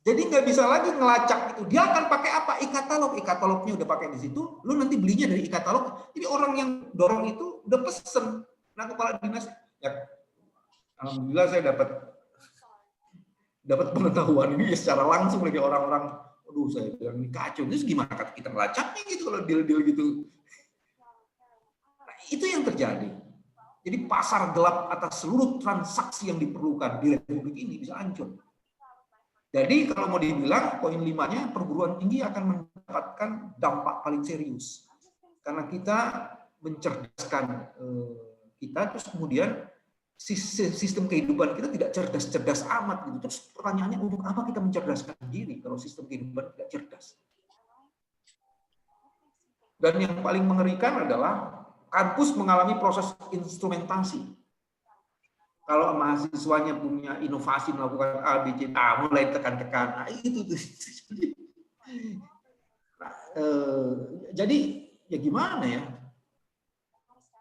Jadi nggak bisa lagi ngelacak itu. Dia akan pakai apa? E-katalog. E-katalognya udah pakai di situ. Lu nanti belinya dari e-katalog. Jadi orang yang dorong itu udah pesen. Nah, kepala dinas, ya, alhamdulillah saya dapat pengetahuan ini secara langsung lagi orang-orang. Aduh, saya bilang ini kacau. Terus gimana kita ngelacaknya gitu kalau deal-deal gitu? Nah, itu yang terjadi. Jadi pasar gelap atas seluruh transaksi yang diperlukan di Republik ini bisa hancur. Jadi kalau mau dibilang poin 5-nya, perguruan tinggi akan mendapatkan dampak paling serius. Karena kita mencerdaskan kita, terus kemudian sistem kehidupan kita tidak cerdas-cerdas amat gitu. Terus pertanyaannya, untuk apa kita mencerdaskan diri kalau sistem kehidupan tidak cerdas? Dan yang paling mengerikan adalah kampus mengalami proses instrumentasi. Kalau mahasiswanya punya inovasi melakukan A, B, C, A, mulai tekan-tekan, nah itu tuh. Jadi ya gimana ya?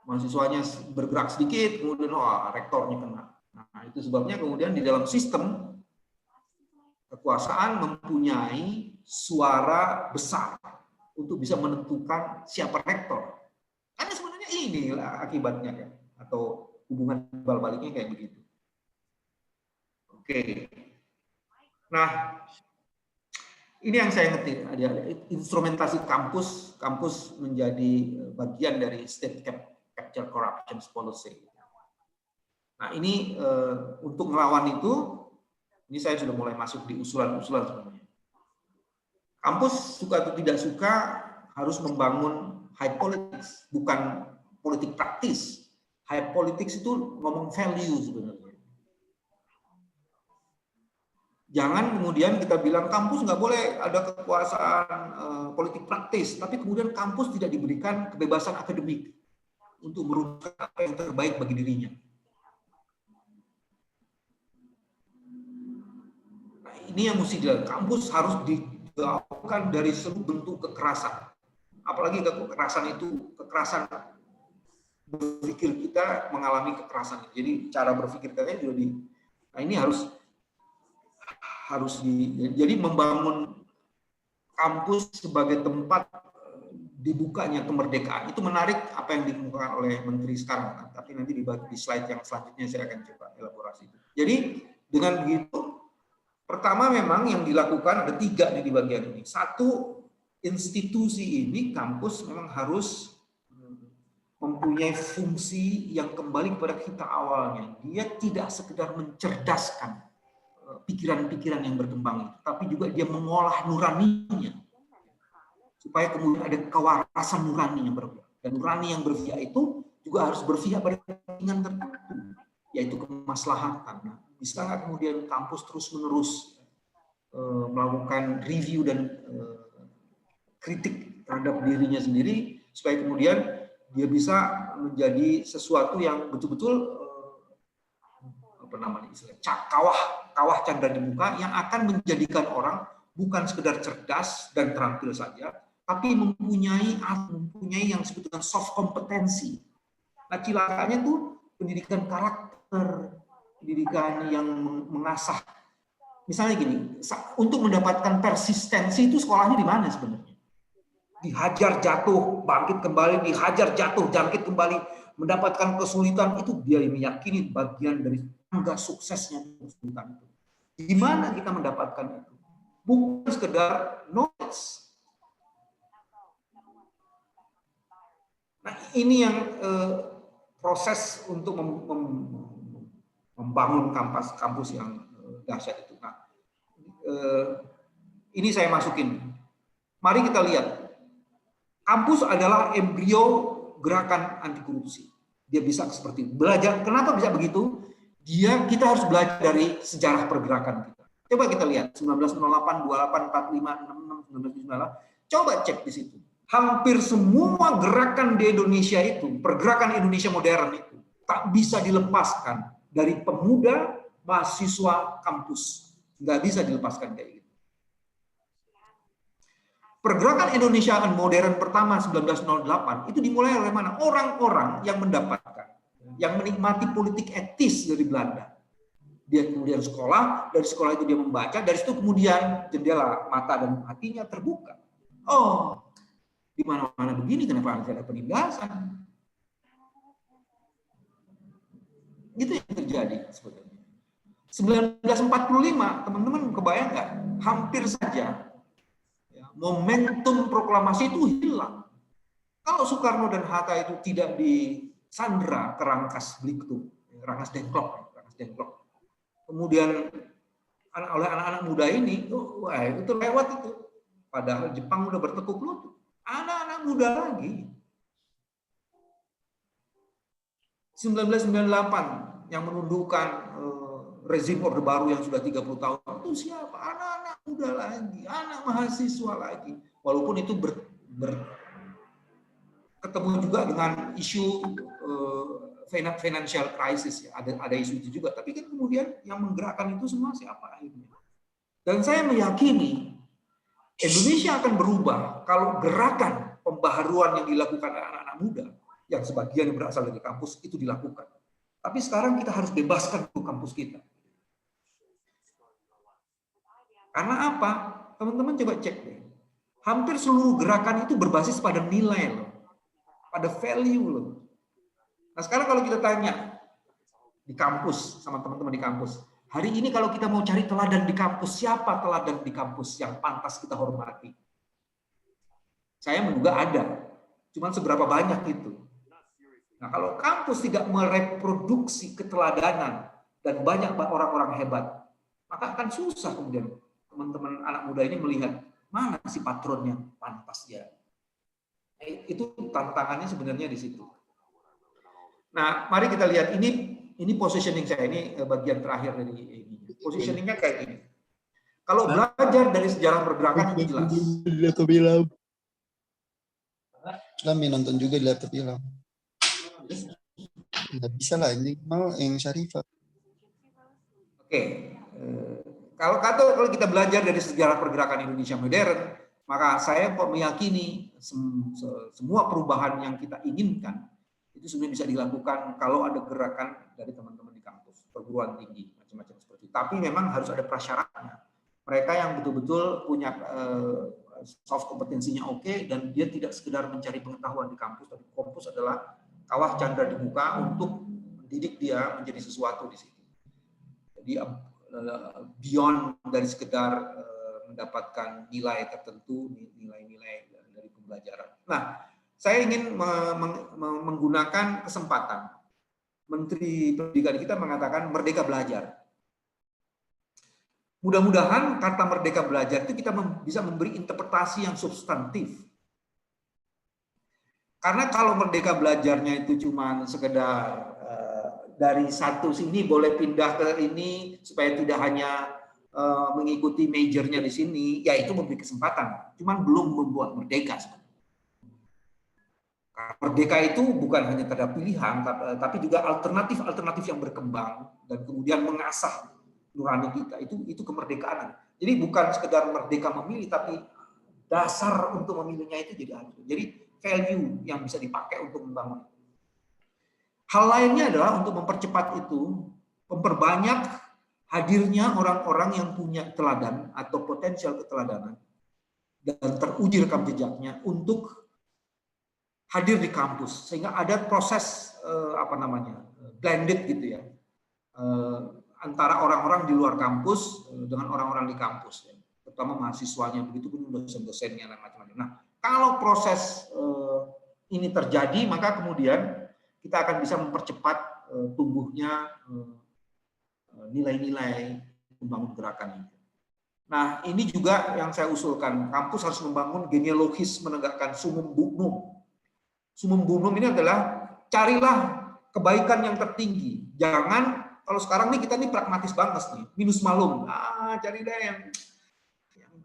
Mahasiswanya bergerak sedikit, kemudian rektornya kena. Nah itu sebabnya kemudian di dalam sistem kekuasaan mempunyai suara besar untuk bisa menentukan siapa rektor. Karena sebenarnya inilah akibatnya kan, atau hubungan timbal baliknya kayak begitu. Oke. Nah, ini yang saya ngerti, ada instrumentasi kampus menjadi bagian dari state capture corruption policy. Nah, ini untuk melawan itu, ini saya sudah mulai masuk di usulan-usulan sebenarnya. Kampus suka atau tidak suka harus membangun high politics, bukan politik praktis. High politics itu ngomong value sebenarnya. Jangan kemudian kita bilang kampus nggak boleh ada kekuasaan politik praktis, tapi kemudian kampus tidak diberikan kebebasan akademik untuk merumuskan apa yang terbaik bagi dirinya. Nah, ini yang mesti dilakukan. Kampus harus dijauhkan dari seluruh bentuk kekerasan. Apalagi kekerasan itu, kekerasan berpikir kita mengalami kekerasan. Jadi cara berpikir kita juga nah ini harus jadi membangun kampus sebagai tempat dibukanya kemerdekaan. Itu menarik apa yang dikemukakan oleh Menteri sekarang, tapi nanti di slide yang selanjutnya saya akan coba elaborasi. Jadi dengan begitu, pertama memang yang dilakukan ada 3 nih di bagian ini. 1, institusi ini, kampus memang harus mempunyai fungsi yang kembali kepada kita awalnya. Dia tidak sekedar mencerdaskan pikiran-pikiran yang berkembang itu, tapi juga dia mengolah nuraninya supaya kemudian ada kewarasan nurani yang berpihak. Dan nurani yang berpihak itu juga harus berpihak pada kepentingan tertentu, yaitu kemaslahatan. Nah, bisa nggak kemudian kampus terus-menerus melakukan review dan kritik terhadap dirinya sendiri supaya kemudian dia bisa menjadi sesuatu yang betul-betul kawah candra di muka yang akan menjadikan orang bukan sekedar cerdas dan terampil saja, tapi mempunyai yang disebut dengan soft kompetensi. Nah, cilakanya tuh pendidikan karakter, pendidikan yang mengasah. Misalnya gini, untuk mendapatkan persistensi itu sekolahnya di mana sebenarnya? Dihajar jatuh, bangkit kembali, dihajar jatuh, bangkit kembali, mendapatkan kesulitan itu dia meyakini bagian dari tangga suksesnya kesulitan itu. Di mana kita mendapatkan itu? Bukan sekedar knowledge. Nah, ini yang proses untuk membangun kampus yang dahsyat itu. Nah, ini saya masukin. Mari kita lihat. Kampus adalah embrio gerakan anti korupsi. Dia bisa seperti itu. Belajar. Kenapa bisa begitu? Kita harus belajar dari sejarah pergerakan kita. Coba kita lihat 1908, 28, 45, 66, 1998. Coba cek di situ. Hampir semua gerakan di Indonesia itu, pergerakan Indonesia modern itu tak bisa dilepaskan dari pemuda mahasiswa kampus. Nggak bisa dilepaskan kayak gitu. Pergerakan Indonesia modern pertama 1908 itu dimulai oleh mana? Orang-orang yang mendapatkan, yang menikmati politik etis dari Belanda. Dia kemudian sekolah, dari sekolah itu dia membaca, dari situ kemudian jendela mata dan hatinya terbuka. Oh, di mana-mana begini, kenapa harus ada penindasan? Itu yang terjadi sebetulnya. 1945, teman-teman kebayang nggak? Hampir saja ya, momentum proklamasi itu hilang. Kalau Soekarno dan Hatta itu tidak disandra ke Rangkas Bliktung, Rangkas Dengklok, kemudian oleh anak-anak muda ini, wah itu lewat itu. Padahal Jepang udah bertekuk lutut. Anak-anak muda lagi. 1998 yang menundukkan rezim Orde Baru yang sudah 30 tahun itu siapa? Anak-anak muda lagi, anak mahasiswa lagi. Walaupun itu ketemu juga dengan isu financial crisis, ya. Ada isu itu juga. Tapi kan kemudian yang menggerakkan itu semua siapa akhirnya? Dan saya meyakini Indonesia akan berubah kalau gerakan pembaharuan yang dilakukan anak-anak muda yang sebagian yang berasal dari kampus itu dilakukan. Tapi sekarang kita harus bebaskan kampus kita. Karena apa? Teman-teman coba cek deh. Hampir seluruh gerakan itu berbasis pada nilai loh. Pada value loh. Nah sekarang kalau kita tanya di kampus, sama teman-teman di kampus, hari ini kalau kita mau cari teladan di kampus, siapa teladan di kampus yang pantas kita hormati? Saya menduga ada. Cuman seberapa banyak itu? Nah, kalau kampus tidak mereproduksi keteladanan dan banyak orang-orang hebat, maka akan susah kemudian teman-teman anak muda ini melihat mana si patron yang pantas dia. Itu tantangannya sebenarnya di situ. Nah, mari kita lihat ini positioning saya, ini bagian terakhir dari ini. Positioningnya kayak gini. Kalau belajar dari sejarah pergerakan itu jelas. Kami nonton juga di laptop film. Nggak bisa lah, ini mau yang Syarifah. Oke. Kalau kita belajar dari sejarah pergerakan Indonesia modern, maka saya meyakini semua perubahan yang kita inginkan itu sebenarnya bisa dilakukan kalau ada gerakan dari teman-teman di kampus, perguruan tinggi, macam-macam seperti itu. Tapi memang harus ada prasyaratnya. Mereka yang betul-betul punya soft kompetensinya oke, dan dia tidak sekedar mencari pengetahuan di kampus, tapi kampus adalah kawah candra di muka untuk mendidik dia menjadi sesuatu di situ. Jadi beyond dari sekedar mendapatkan nilai tertentu, nilai-nilai dari pembelajaran. Nah, saya ingin menggunakan kesempatan. Menteri Pendidikan kita mengatakan merdeka belajar. Mudah-mudahan kata merdeka belajar itu kita bisa memberi interpretasi yang substantif. Karena kalau merdeka belajarnya itu cuma sekedar dari satu sini boleh pindah ke ini supaya tidak hanya mengikuti majornya di sini, ya itu memberi kesempatan. Cuman belum membuat merdeka. Merdeka itu bukan hanya terhadap pilihan, tapi juga alternatif yang berkembang dan kemudian mengasah nurani kita. Itu kemerdekaan. Jadi bukan sekedar merdeka memilih, tapi dasar untuk memilihnya itu jadi ada. Jadi value yang bisa dipakai untuk membangun. Hal lainnya adalah untuk mempercepat itu, memperbanyak hadirnya orang-orang yang punya teladan atau potensial keteladanan dan teruji rekam jejaknya untuk hadir di kampus, sehingga ada proses blended gitu ya, antara orang-orang di luar kampus dengan orang-orang di kampus, ya. Terutama mahasiswanya, begitu pun dosen-dosennya dan macam-macam. Nah, kalau proses ini terjadi, maka kemudian kita akan bisa mempercepat tumbuhnya nilai-nilai membangun gerakan ini. Nah, ini juga yang saya usulkan. Kampus harus membangun genealogis menegakkan sumum bonum. Sumum bonum ini adalah carilah kebaikan yang tertinggi. Jangan, kalau sekarang nih kita nih pragmatis banget nih, minus malum. Cari deh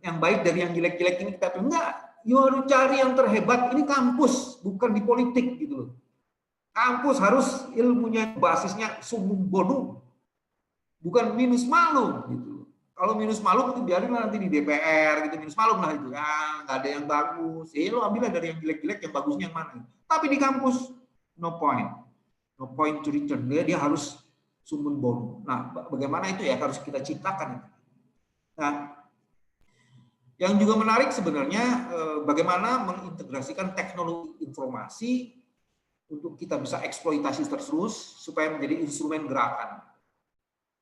yang baik dari yang jelek-jelek ini kita enggak. You harus cari yang terhebat. Ini kampus, bukan di politik gitu loh. Kampus harus ilmunya basisnya sumum bonum, bukan minus malum gitu. Kalau minus malum itu biarin nanti di DPR gitu, minus malum lah itu. Ya, nggak ada yang bagus. Lo ambillah dari yang jelek-jelek, yang bagusnya yang mana. Tapi di kampus no point to return. Dia harus sumun bonum. Nah, bagaimana itu ya harus kita ciptakan. Nah, yang juga menarik sebenarnya bagaimana mengintegrasikan teknologi informasi untuk kita bisa eksploitasi terus supaya menjadi instrumen gerakan.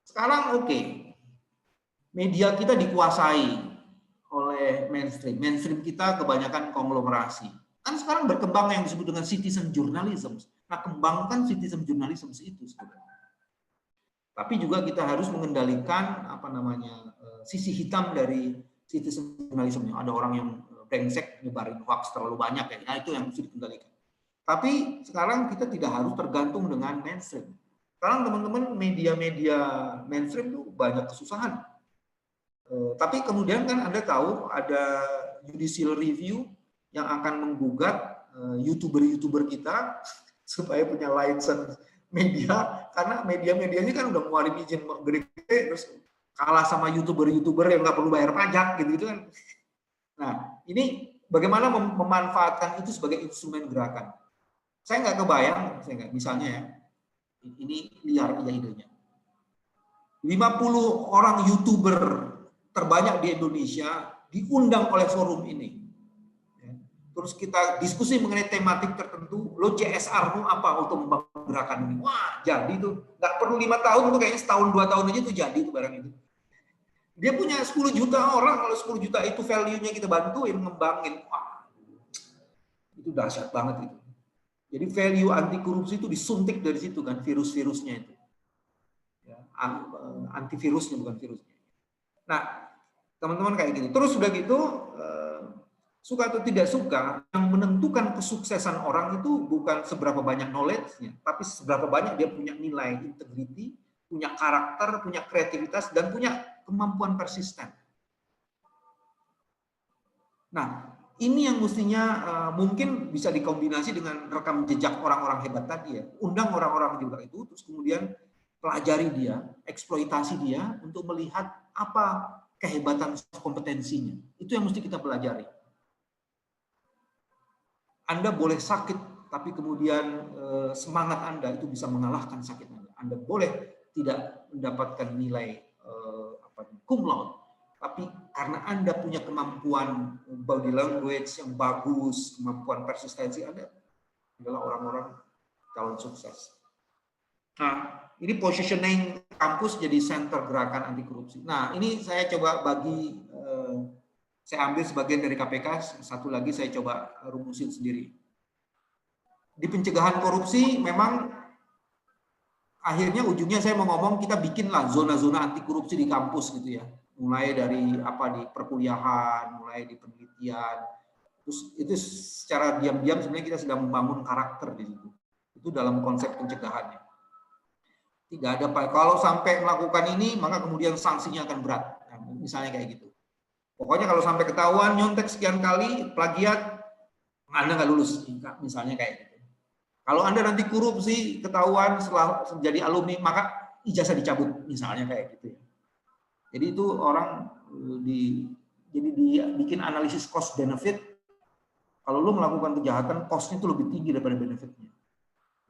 Sekarang media kita dikuasai oleh mainstream. Mainstream kita kebanyakan konglomerasi. Kan sekarang berkembang yang disebut dengan citizen journalism. Nah, kembangkan citizen journalism itu sebenarnya. Tapi juga kita harus mengendalikan sisi hitam dari citizen journalism. Ada orang yang brengsek nyebarin hoax terlalu banyak ya. Nah, itu yang mesti dikendalikan. Tapi sekarang kita tidak harus tergantung dengan mainstream. Sekarang teman-teman media-media mainstream itu banyak kesusahan. Tapi kemudian kan Anda tahu ada judicial review yang akan menggugat YouTuber-YouTuber kita supaya punya license media, karena media-media ini kan udah ngeluarin izin gede-gede terus kalah sama YouTuber-YouTuber yang nggak perlu bayar pajak gitu kan. Nah, ini bagaimana memanfaatkan itu sebagai instrumen gerakan. Saya nggak kebayang, misalnya ya, ini liar ya idenya. 50 orang YouTuber terbanyak di Indonesia diundang oleh forum ini. Terus kita diskusi mengenai tematik tertentu, lo CSR-mu apa untuk membangun gerakan ini? Wah, jadi tuh. Nggak perlu 5 tahun, tuh kayaknya setahun 2 tahun aja tuh jadi tuh barang itu. Dia punya 10 juta orang, kalau 10 juta itu value-nya kita bantuin, ngembangin. Wah, itu dahsyat banget itu. Jadi value anti korupsi itu disuntik dari situ kan, virus-virusnya itu. Ya, antivirusnya bukan virusnya. Nah, teman-teman kayak gini. Terus udah gitu, suka atau tidak suka, yang menentukan kesuksesan orang itu bukan seberapa banyak knowledge-nya, tapi seberapa banyak dia punya nilai integrity, punya karakter, punya kreativitas, dan punya kemampuan persisten. Nah, ini yang mestinya mungkin bisa dikombinasi dengan rekam jejak orang-orang hebat tadi ya. Undang orang-orang hebat itu, terus kemudian pelajari dia, eksploitasi dia untuk melihat apa kehebatan kompetensinya. Itu yang mesti kita pelajari. Anda boleh sakit, tapi kemudian semangat Anda itu bisa mengalahkan sakit Anda. Anda boleh tidak mendapatkan nilai cum laude, tapi karena Anda punya kemampuan body language yang bagus, kemampuan persistensi, Anda adalah orang-orang calon sukses. Nah, ini positioning kampus jadi center gerakan anti korupsi. Nah, ini saya coba bagi, saya ambil sebagian dari KPK, satu lagi saya coba rumusin sendiri. Di pencegahan korupsi memang akhirnya ujungnya saya mau ngomong kita bikinlah zona-zona anti korupsi di kampus gitu ya. Mulai dari di perkuliahan, mulai di penelitian. Terus itu secara diam-diam sebenarnya kita sedang membangun karakter di situ. Itu dalam konsep pencegahannya. Tidak ada kalau sampai melakukan ini maka kemudian sanksinya akan berat. Nah, misalnya kayak gitu. Pokoknya kalau sampai ketahuan nyontek sekian kali, plagiat, Anda nggak lulus, misalnya kayak gitu. Kalau Anda nanti korupsi, ketahuan setelah jadi alumni, maka ijazah dicabut, misalnya kayak gitu. Jadi itu orang bikin analisis cost benefit. Kalau lo melakukan kejahatan, cost-nya itu lebih tinggi daripada benefit-nya.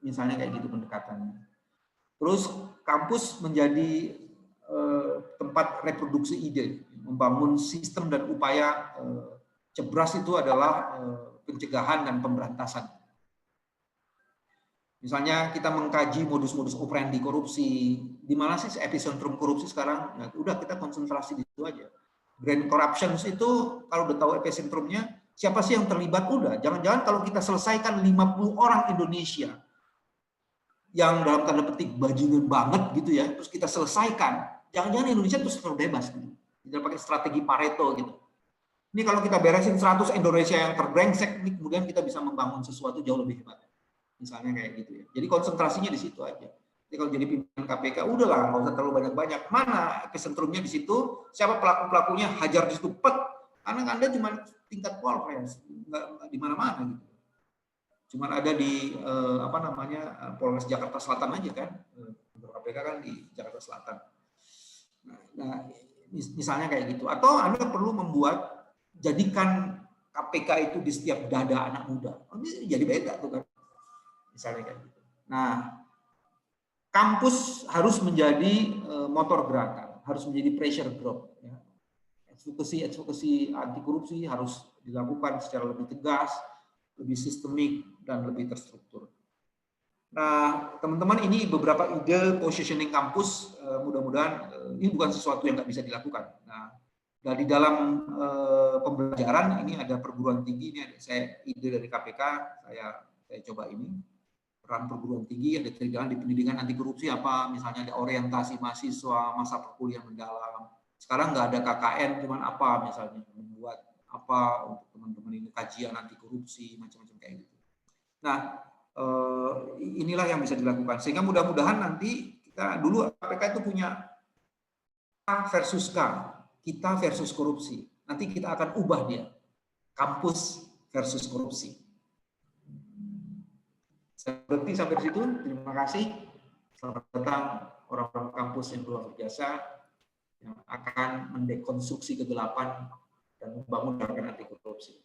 Misalnya kayak gitu pendekatannya. Terus kampus menjadi tempat reproduksi ide, membangun sistem dan upaya CEBRAS itu adalah pencegahan dan pemberantasan. Misalnya kita mengkaji modus-modus operandi korupsi, di mana sih epicentrum korupsi sekarang? Nah, udah kita konsentrasi di situ aja. Grand corruption itu kalau udah tahu epicentrumnya, siapa sih yang terlibat? Udah, jangan-jangan kalau kita selesaikan 50 orang Indonesia yang dalam tanda petik bajingan banget gitu ya, terus kita selesaikan, jangan-jangan Indonesia terus terbebas gitu. Kita pakai strategi Pareto gitu. Ini kalau kita beresin 100 Indonesia yang terbrengsek, ini kemudian kita bisa membangun sesuatu jauh lebih hebat. Misalnya kayak gitu ya. Jadi konsentrasinya di situ aja. Jadi kalau jadi pimpinan KPK, udahlah nggak usah terlalu banyak-banyak. Mana epicentrumnya di situ, siapa pelaku-pelakunya, hajar di situ, pet. Karena Anda cuma tingkat Polres, nggak di mana-mana gitu. Cuma ada di Polres Jakarta Selatan aja kan. KPK kan di Jakarta Selatan. Nah, misalnya kayak gitu. Atau Anda perlu jadikan KPK itu di setiap dada anak muda. Ini jadi beda tuh kan. Misalnya kayak gitu. Nah, kampus harus menjadi motor gerakan, harus menjadi pressure group. Ya. Advokasi anti korupsi harus dilakukan secara lebih tegas, lebih sistemik, dan lebih terstruktur. Nah, teman-teman, ini beberapa ide positioning kampus. Mudah-mudahan ini bukan sesuatu yang nggak bisa dilakukan. Nah, dari dalam pembelajaran ini ada perguruan tinggi, ini ada saya ide dari KPK, saya coba ini peran perguruan tinggi, ada kegiatan di pendidikan anti korupsi apa, misalnya ada orientasi mahasiswa, masa perkuliahan mendalam. Sekarang nggak ada KKN, cuman apa misalnya membuat apa untuk teman-teman ini kajian anti korupsi, macam-macam kayak gitu. Nah, inilah yang bisa dilakukan. Sehingga mudah-mudahan nanti kita dulu KPK itu punya K versus K, kita versus korupsi. Nanti kita akan ubah dia, kampus versus korupsi. Saya berhenti sampai di situ. Terima kasih. Selamat datang orang-orang kampus yang luar biasa yang akan mendekonstruksi kegelapan dan membangun gerakan anti korupsi.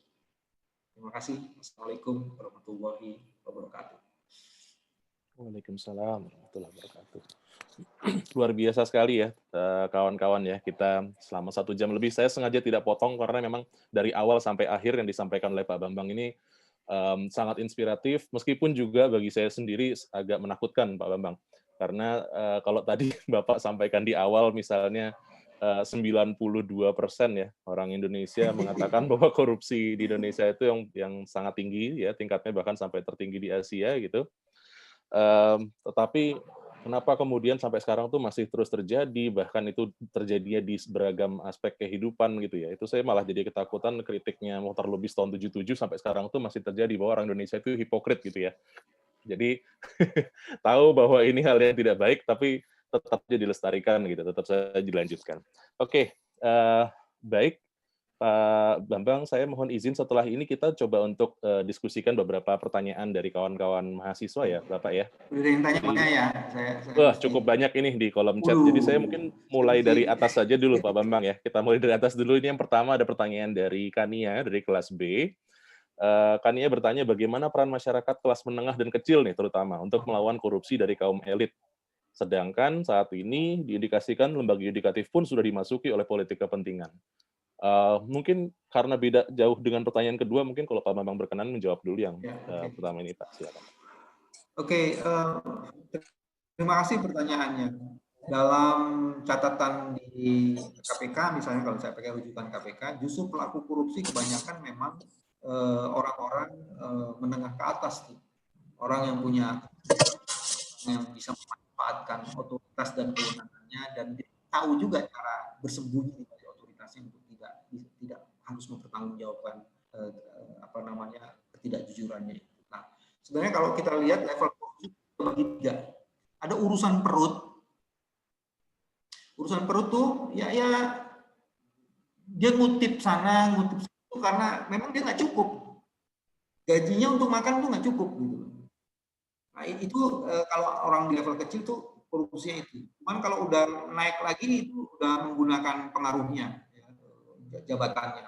Terima kasih. Assalamualaikum warahmatullahi wabarakatuh. Waalaikumsalam warahmatullahi wabarakatuh. Luar biasa sekali ya kawan-kawan ya. Kita selama 1 jam lebih, saya sengaja tidak potong karena memang dari awal sampai akhir yang disampaikan oleh Pak Bambang ini sangat inspiratif, meskipun juga bagi saya sendiri agak menakutkan Pak Bambang. Karena kalau tadi Bapak sampaikan di awal misalnya 92% ya orang Indonesia mengatakan bahwa korupsi di Indonesia itu yang sangat tinggi ya, tingkatnya bahkan sampai tertinggi di Asia gitu. Tetapi kenapa kemudian sampai sekarang tuh masih terus terjadi, bahkan itu terjadinya di beragam aspek kehidupan gitu ya. Itu saya malah jadi ketakutan kritiknya Mokhtar Lubis tahun 77 sampai sekarang tuh masih terjadi bahwa orang Indonesia itu hipokrit gitu ya. Jadi tahu bahwa ini hal yang tidak baik tapi tetap saja dilestarikan gitu, tetap saja dilanjutkan. Oke, baik. Pak Bambang, saya mohon izin setelah ini kita coba untuk diskusikan beberapa pertanyaan dari kawan-kawan mahasiswa ya, Bapak ya. Udah yang tanya mana ya? Wah, cukup banyak ini di kolom chat. Jadi saya mungkin mulai dari atas saja dulu, Pak Bambang ya. Kita mulai dari atas dulu. Ini yang pertama ada pertanyaan dari Kania, dari kelas B. Kania bertanya bagaimana peran masyarakat kelas menengah dan kecil nih, terutama untuk melawan korupsi dari kaum elit. Sedangkan saat ini diindikasikan lembaga yudikatif pun sudah dimasuki oleh politik kepentingan. Mungkin karena beda jauh dengan pertanyaan kedua, mungkin kalau Pak Bambang berkenan menjawab dulu yang pertama ini, Pak. Silakan. Oke, terima kasih pertanyaannya. Dalam catatan di KPK, misalnya kalau saya pakai rujukan KPK, justru pelaku korupsi kebanyakan memang orang-orang menengah ke atas, orang yang punya, yang bisa memanfaatkan otoritas dan kewenangannya dan tahu juga cara bersembunyi dari otoritasnya untuk tidak harus mempertanggungjawabkan ketidakjujurannya. Nah, sebenarnya kalau kita lihat level korupsi terbagi 3. Ada urusan perut. Urusan perut tuh ya dia ngutip sana, ngutip situ karena memang dia nggak cukup. Gajinya untuk makan tuh nggak cukup gitu. Nah, itu kalau orang di level kecil tuh korupsinya itu. Cuman kalau udah naik lagi itu udah menggunakan pengaruhnya, jabatannya.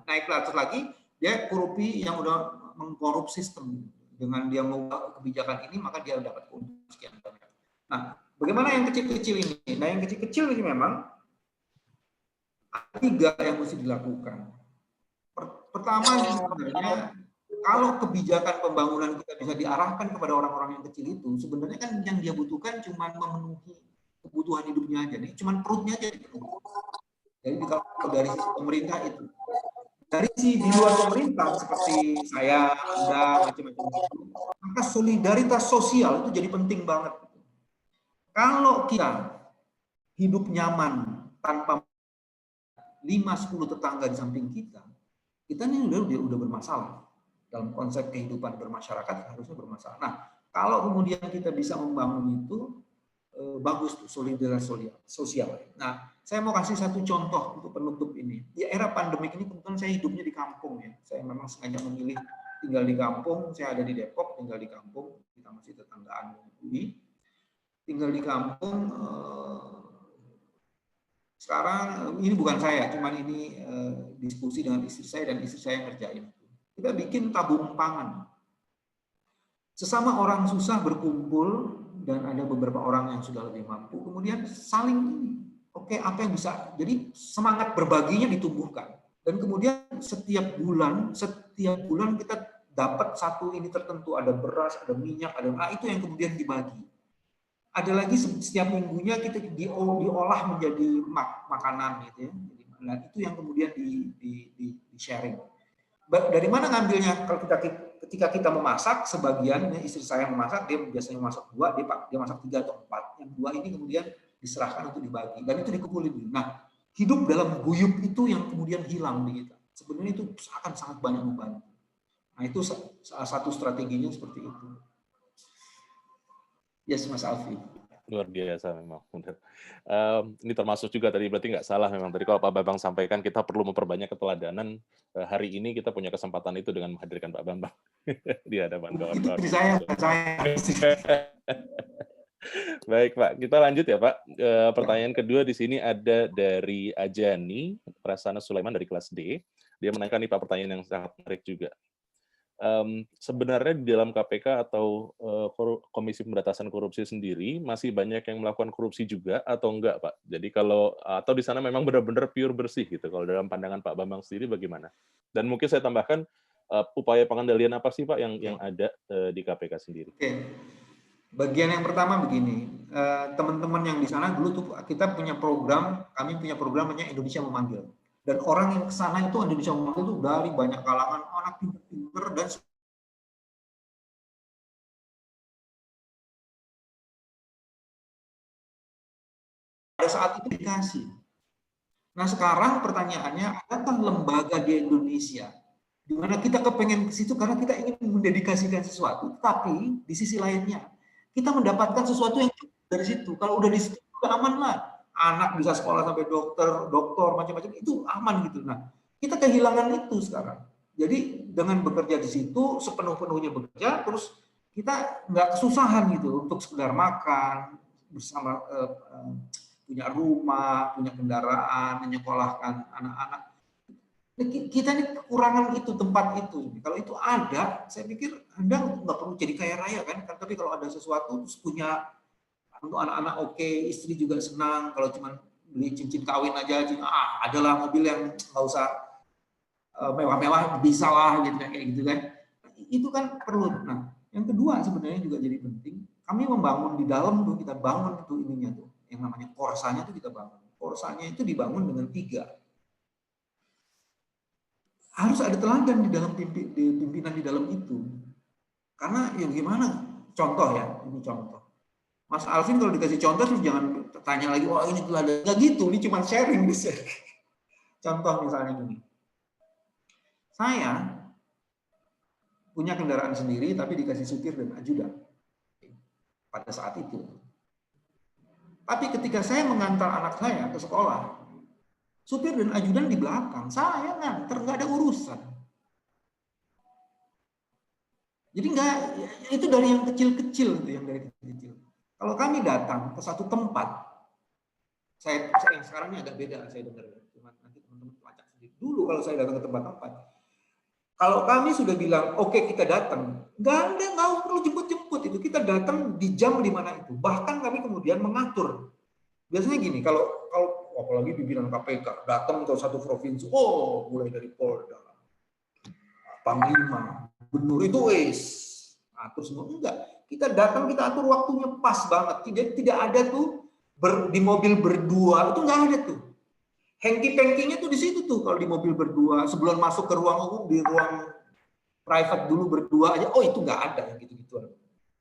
Naik atas lagi dia korupsi yang udah mengkorup sistem. Dengan dia mengubah kebijakan ini maka dia dapat keuntungan sekian banyak. Nah, bagaimana yang kecil-kecil ini? Nah, yang kecil-kecil ini memang ada 3 yang mesti dilakukan. Pertama sebenarnya kalau kebijakan pembangunan kita bisa diarahkan kepada orang-orang yang kecil itu, sebenarnya kan yang dia butuhkan cuma memenuhi kebutuhan hidupnya aja, nih cuma perutnya aja dipenuhi. Jadi kalau dari sisi pemerintah itu, dari sisi di luar pemerintah seperti saya, Anda, macam-macam itu, maka solidaritas sosial itu jadi penting banget. Kalau kita hidup nyaman tanpa 5-10 tetangga di samping kita ini udah bermasalah. Dalam konsep kehidupan bermasyarakat harusnya bermasalah. Nah, kalau kemudian kita bisa membangun itu, bagus tuh solidaritas sosial. Nah, saya mau kasih satu contoh untuk penutup ini. Di era pandemik ini kebetulan saya hidupnya di kampung ya. Saya memang sengaja memilih tinggal di kampung. Saya ada di Depok, tinggal di kampung. Kita masih tetanggaan ini. Tinggal di kampung. Sekarang ini bukan saya, cuman ini diskusi dengan istri saya dan istri saya ngerjain. Kita bikin tabung pangan. Sesama orang susah berkumpul dan ada beberapa orang yang sudah lebih mampu, kemudian saling oke, apa yang bisa, jadi semangat berbaginya ditumbuhkan, dan kemudian setiap bulan kita dapat satu ini tertentu, ada beras, ada minyak, itu yang kemudian dibagi. Ada lagi setiap minggunya kita diolah menjadi makanan gitu ya. Nah, itu yang kemudian di sharing. Dari mana ngambilnya? Kalau ketika kita memasak, sebagian istri saya memasak, dia biasanya masak 2, dia masak 3 atau 4. Yang 2 ini kemudian diserahkan untuk dibagi, dan itu dikumpulin. Nah, hidup dalam guyup itu yang kemudian hilang di kita. Sebenarnya itu akan sangat banyak membantu. Nah, itu salah satu strateginya seperti itu. Yes, Mas Alfi. Luar biasa memang. Ini termasuk juga tadi, berarti nggak salah memang. Tadi kalau Pak Bambang sampaikan kita perlu memperbanyak keteladanan. Hari ini kita punya kesempatan itu dengan menghadirkan Pak Bambang di hadapan kawan-kawan. Itu saya. Baik Pak, kita lanjut ya Pak. Pertanyaan kedua di sini ada dari Ajani Prasana Sulaiman dari kelas D. Dia menanyakan nih Pak, pertanyaan yang sangat menarik juga. Sebenarnya di dalam KPK atau Komisi Pemberantasan Korupsi sendiri masih banyak yang melakukan korupsi juga atau enggak Pak? Jadi atau di sana memang benar-benar pure bersih gitu. Kalau dalam pandangan Pak Bambang sendiri bagaimana? Dan mungkin saya tambahkan upaya pengendalian apa sih Pak yang ada di KPK sendiri? Oke. Bagian yang pertama begini, teman-teman yang di sana dulu tuh kita punya program, kami punya program namanya Indonesia Memanggil. Dan orang yang ke sana itu Indonesia Memanggil itu dari banyak kalangan, anak pintar dan pada saat itu dikasih. Nah, sekarang pertanyaannya, adakah lembaga di Indonesia di mana kita kepengen ke situ karena kita ingin mendedikasikan sesuatu, tapi di sisi lainnya kita mendapatkan sesuatu yang dari situ. Kalau udah di situ udah aman lah. Anak bisa sekolah sampai dokter macam-macam, itu aman gitu. Nah, kita kehilangan itu sekarang. Jadi dengan bekerja di situ sepenuh-penuhnya bekerja, terus kita nggak kesusahan gitu untuk sekedar makan bersama, punya rumah, punya kendaraan, menyekolahkan anak-anak. Kita ini kekurangan itu, tempat itu. Kalau itu ada, saya pikir Anda nggak perlu jadi kaya raya kan. Tapi kalau ada sesuatu terus punya untuk anak-anak oke, istri juga senang. Kalau cuma beli cincin kawin aja, adalah mobil yang nggak usah mewah-mewah, bisa lah gitu kayak gitu kan. Itu kan perlu. Nah, yang kedua sebenarnya juga jadi penting. Kami membangun di dalam tuh, kita bangun tuh ininya tuh, yang namanya korsanya tuh kita bangun. Korsanya itu dibangun dengan 3. Harus ada teladan di dalam pimpinan di dalam itu. Karena ya gimana? Contoh ya, ini contoh. Mas Alvin kalau dikasih contoh terus jangan tanya lagi, oh ini teladan. Nggak gitu, ini cuma sharing. Contoh misalnya gini. Saya punya kendaraan sendiri tapi dikasih supir dan ajudan pada saat itu. Tapi ketika saya mengantar anak saya ke sekolah, supir dan ajudan di belakang, saya nganter, nggak ada urusan. Jadi nggak, itu dari yang kecil-kecil, itu yang dari kecil-kecil. Kalau kami datang ke satu tempat, saya yang sekarang ini agak beda, saya dengar. Cuma nanti teman-teman pelacak sendiri. Dulu kalau saya datang ke tempat-tempat, kalau kami sudah bilang, oke, kita datang, nggak perlu jemput-jemput itu. Kita datang di jam di mana itu. Bahkan kami kemudian mengatur. Biasanya gini, kalau apalagi pimpinan KPK datang ke satu provinsi, mulai dari Polda, Panglima, Gubernur itu atur semua. Enggak, kita datang, kita atur waktunya pas banget. Tidak ada tuh di mobil berdua, itu nggak ada tuh. Hengki-pengkinya tuh di situ tuh, kalau di mobil berdua, sebelum masuk ke ruang umum, di ruang private dulu berdua aja, itu nggak ada gitu-gitu.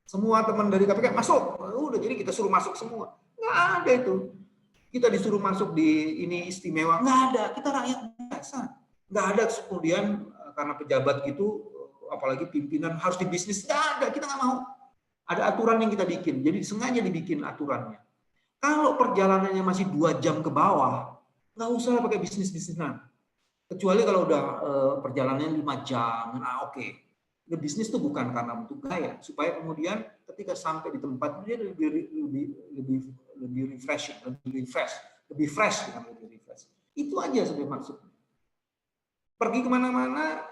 Semua teman dari KPK masuk, udah jadi kita suruh masuk semua. Nggak ada itu. Kita disuruh masuk di ini istimewa, nggak ada. Kita rakyat biasa. Nggak ada kemudian karena pejabat gitu, apalagi pimpinan harus di bisnis, nggak ada. Kita nggak mau. Ada aturan yang kita bikin. Jadi sengaja dibikin aturannya. Kalau perjalanannya masih 2 jam ke bawah, nggak usah pakai bisnis-bisnisan. Kecuali kalau udah perjalanannya 5 jam, oke. Bisnis itu bukan karena untuk gaya, supaya kemudian ketika sampai di tempat dia lebih refreshing, lebih fresh. Itu aja sebenarnya maksudnya. Pergi kemana-mana,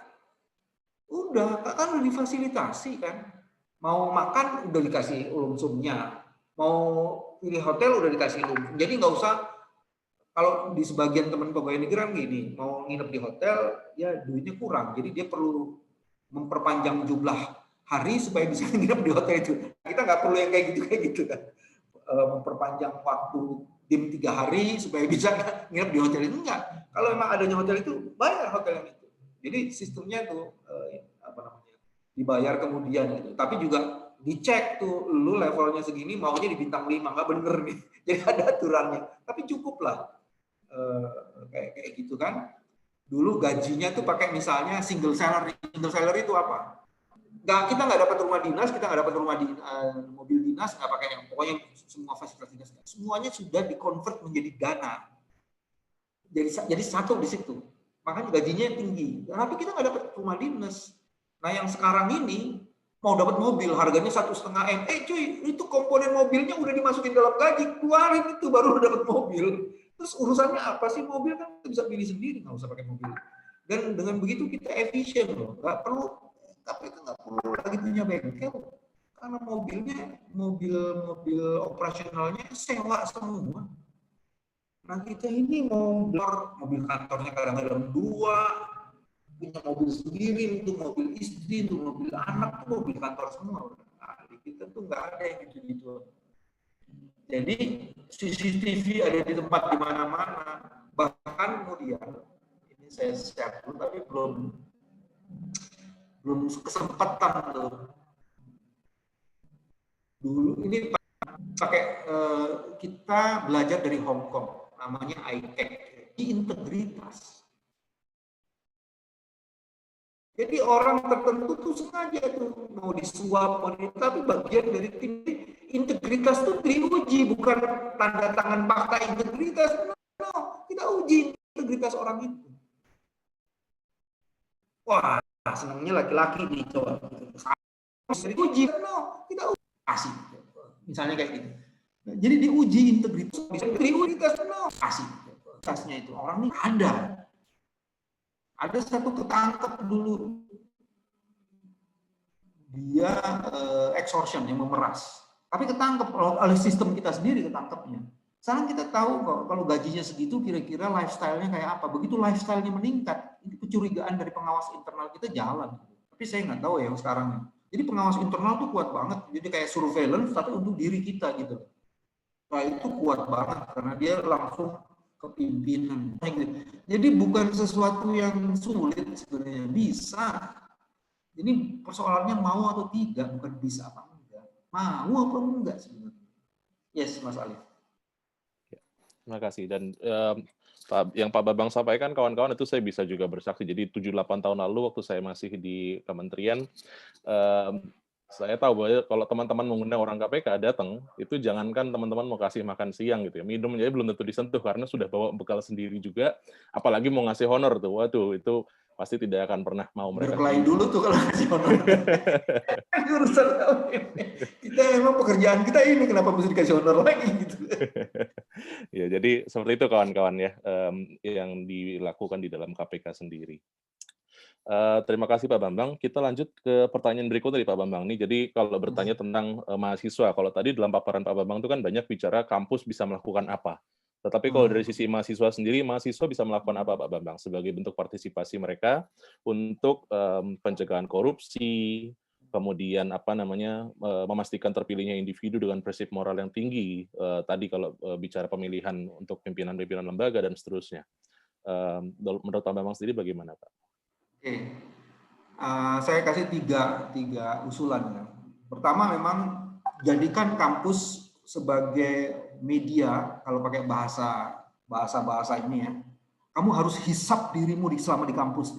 udah kan udah difasilitasi kan. Mau makan udah dikasih lumsumnya, mau pilih hotel udah dikasih lumsum. Jadi nggak usah, kalau di sebagian teman pegawai negeri gini, mau nginep di hotel ya duitnya kurang, jadi dia perlu memperpanjang jumlah hari supaya bisa nginep di hotel itu. Kita nggak perlu yang kayak gitu kan. Memperpanjang waktu tim 3 hari supaya bisa nginep di hotel itu, enggak. Kalau memang adanya hotel itu, bayar hotel yang itu. Jadi sistemnya itu apa namanya, dibayar kemudian gitu. Tapi juga dicek tuh, lu levelnya segini maunya di bintang 5, nggak bener nih. Jadi ada aturannya. Tapi cukup lah kayak gitu kan. Dulu gajinya tuh pakai misalnya single salary. Single salary itu apa? Kita nggak dapat rumah dinas, kita nggak dapat mobil dinas, nggak pakai yang pokoknya semua fasilitas dinas, semuanya sudah dikonvert menjadi dana. Jadi satu di situ. Makanya gajinya tinggi. Tapi kita nggak dapat rumah dinas. Nah yang sekarang ini mau dapat mobil harganya 1,5 M. Cuy, itu komponen mobilnya udah dimasukin dalam gaji, keluarin itu baru dapat mobil. Terus urusannya apa sih, mobil kan kita bisa pilih sendiri, nggak usah pakai mobil. Dan dengan begitu kita efisien loh, nggak perlu, KPK nggak perlu lagi punya bengkel karena mobil operasionalnya sewa semua. Nah kita ini mau mobil kantornya kadang-kadang 2, punya mobil sendiri, untuk mobil istri, untuk mobil anak, tuh mobil kantor semua. Nah, kita tuh nggak ada yang gitu-gitu. Jadi CCTV ada di tempat di mana-mana. Bahkan kemudian ini saya share dulu, tapi belum kesempatan tuh. Dulu ini pakai kita belajar dari Hong Kong, namanya ITEC, integritas. Jadi orang tertentu tuh sengaja tuh mau disuap, tapi bagian dari tim integritas tuh diuji, bukan tanda tangan fakta integritas. No, kita uji integritas orang itu. Wah, senangnya laki-laki nih coba. Diuji, no, kita uji. Kasih. Misalnya kayak gitu. Jadi diuji integritas, bisa integritas, no, kasih. Integritasnya itu orang ini ada. Ada satu ketangkep dulu, dia extortion, yang memeras, tapi ketangkep oleh sistem kita sendiri, ketangkepnya. Sekarang kita tahu kalau gajinya segitu kira-kira lifestyle-nya kayak apa. Begitu lifestyle-nya meningkat, ini kecurigaan dari pengawas internal kita jalan. Tapi saya nggak tahu ya yang sekarang. Jadi pengawas internal tuh kuat banget, jadi kayak surveillance tapi untuk diri kita gitu. Nah itu kuat banget karena dia langsung kepimpinan. Jadi bukan sesuatu yang sulit sebenarnya, bisa. Ini persoalannya mau atau tidak, bukan bisa apa enggak. Mau apa enggak sebenarnya. Yes, Mas Alif. Terima kasih. Dan yang Pak Bambang sampaikan, kawan-kawan, itu saya bisa juga bersaksi. Jadi 7-8 tahun lalu waktu saya masih di kementerian, saya tahu bahwa kalau teman-teman mengundang orang KPK datang, itu jangankan teman-teman mau kasih makan siang gitu ya, minum aja belum tentu disentuh karena sudah bawa bekal sendiri juga, apalagi mau ngasih honor tuh, waduh itu pasti tidak akan pernah mau mereka. Berkelahi dulu tuh kalau ngasih honor. Urusan kita emang pekerjaan kita ini kenapa mesti dikasih honor lagi gitu. Ya jadi seperti itu kawan-kawan ya, yang dilakukan di dalam KPK sendiri. Terima kasih Pak Bambang. Kita lanjut ke pertanyaan berikutnya dari Pak Bambang nih. Jadi kalau bertanya tentang mahasiswa, kalau tadi dalam paparan Pak Bambang itu kan banyak bicara kampus bisa melakukan apa. Tetapi kalau dari sisi mahasiswa sendiri, mahasiswa bisa melakukan apa Pak Bambang sebagai bentuk partisipasi mereka untuk pencegahan korupsi, kemudian memastikan terpilihnya individu dengan prinsip moral yang tinggi. Tadi kalau bicara pemilihan untuk pimpinan-pimpinan lembaga dan seterusnya. Menurut Pak Bambang sendiri bagaimana Pak? Oke, saya kasih tiga usulan ya. Pertama memang jadikan kampus sebagai media, kalau pakai bahasa ini ya, kamu harus hisap dirimu selama di kampus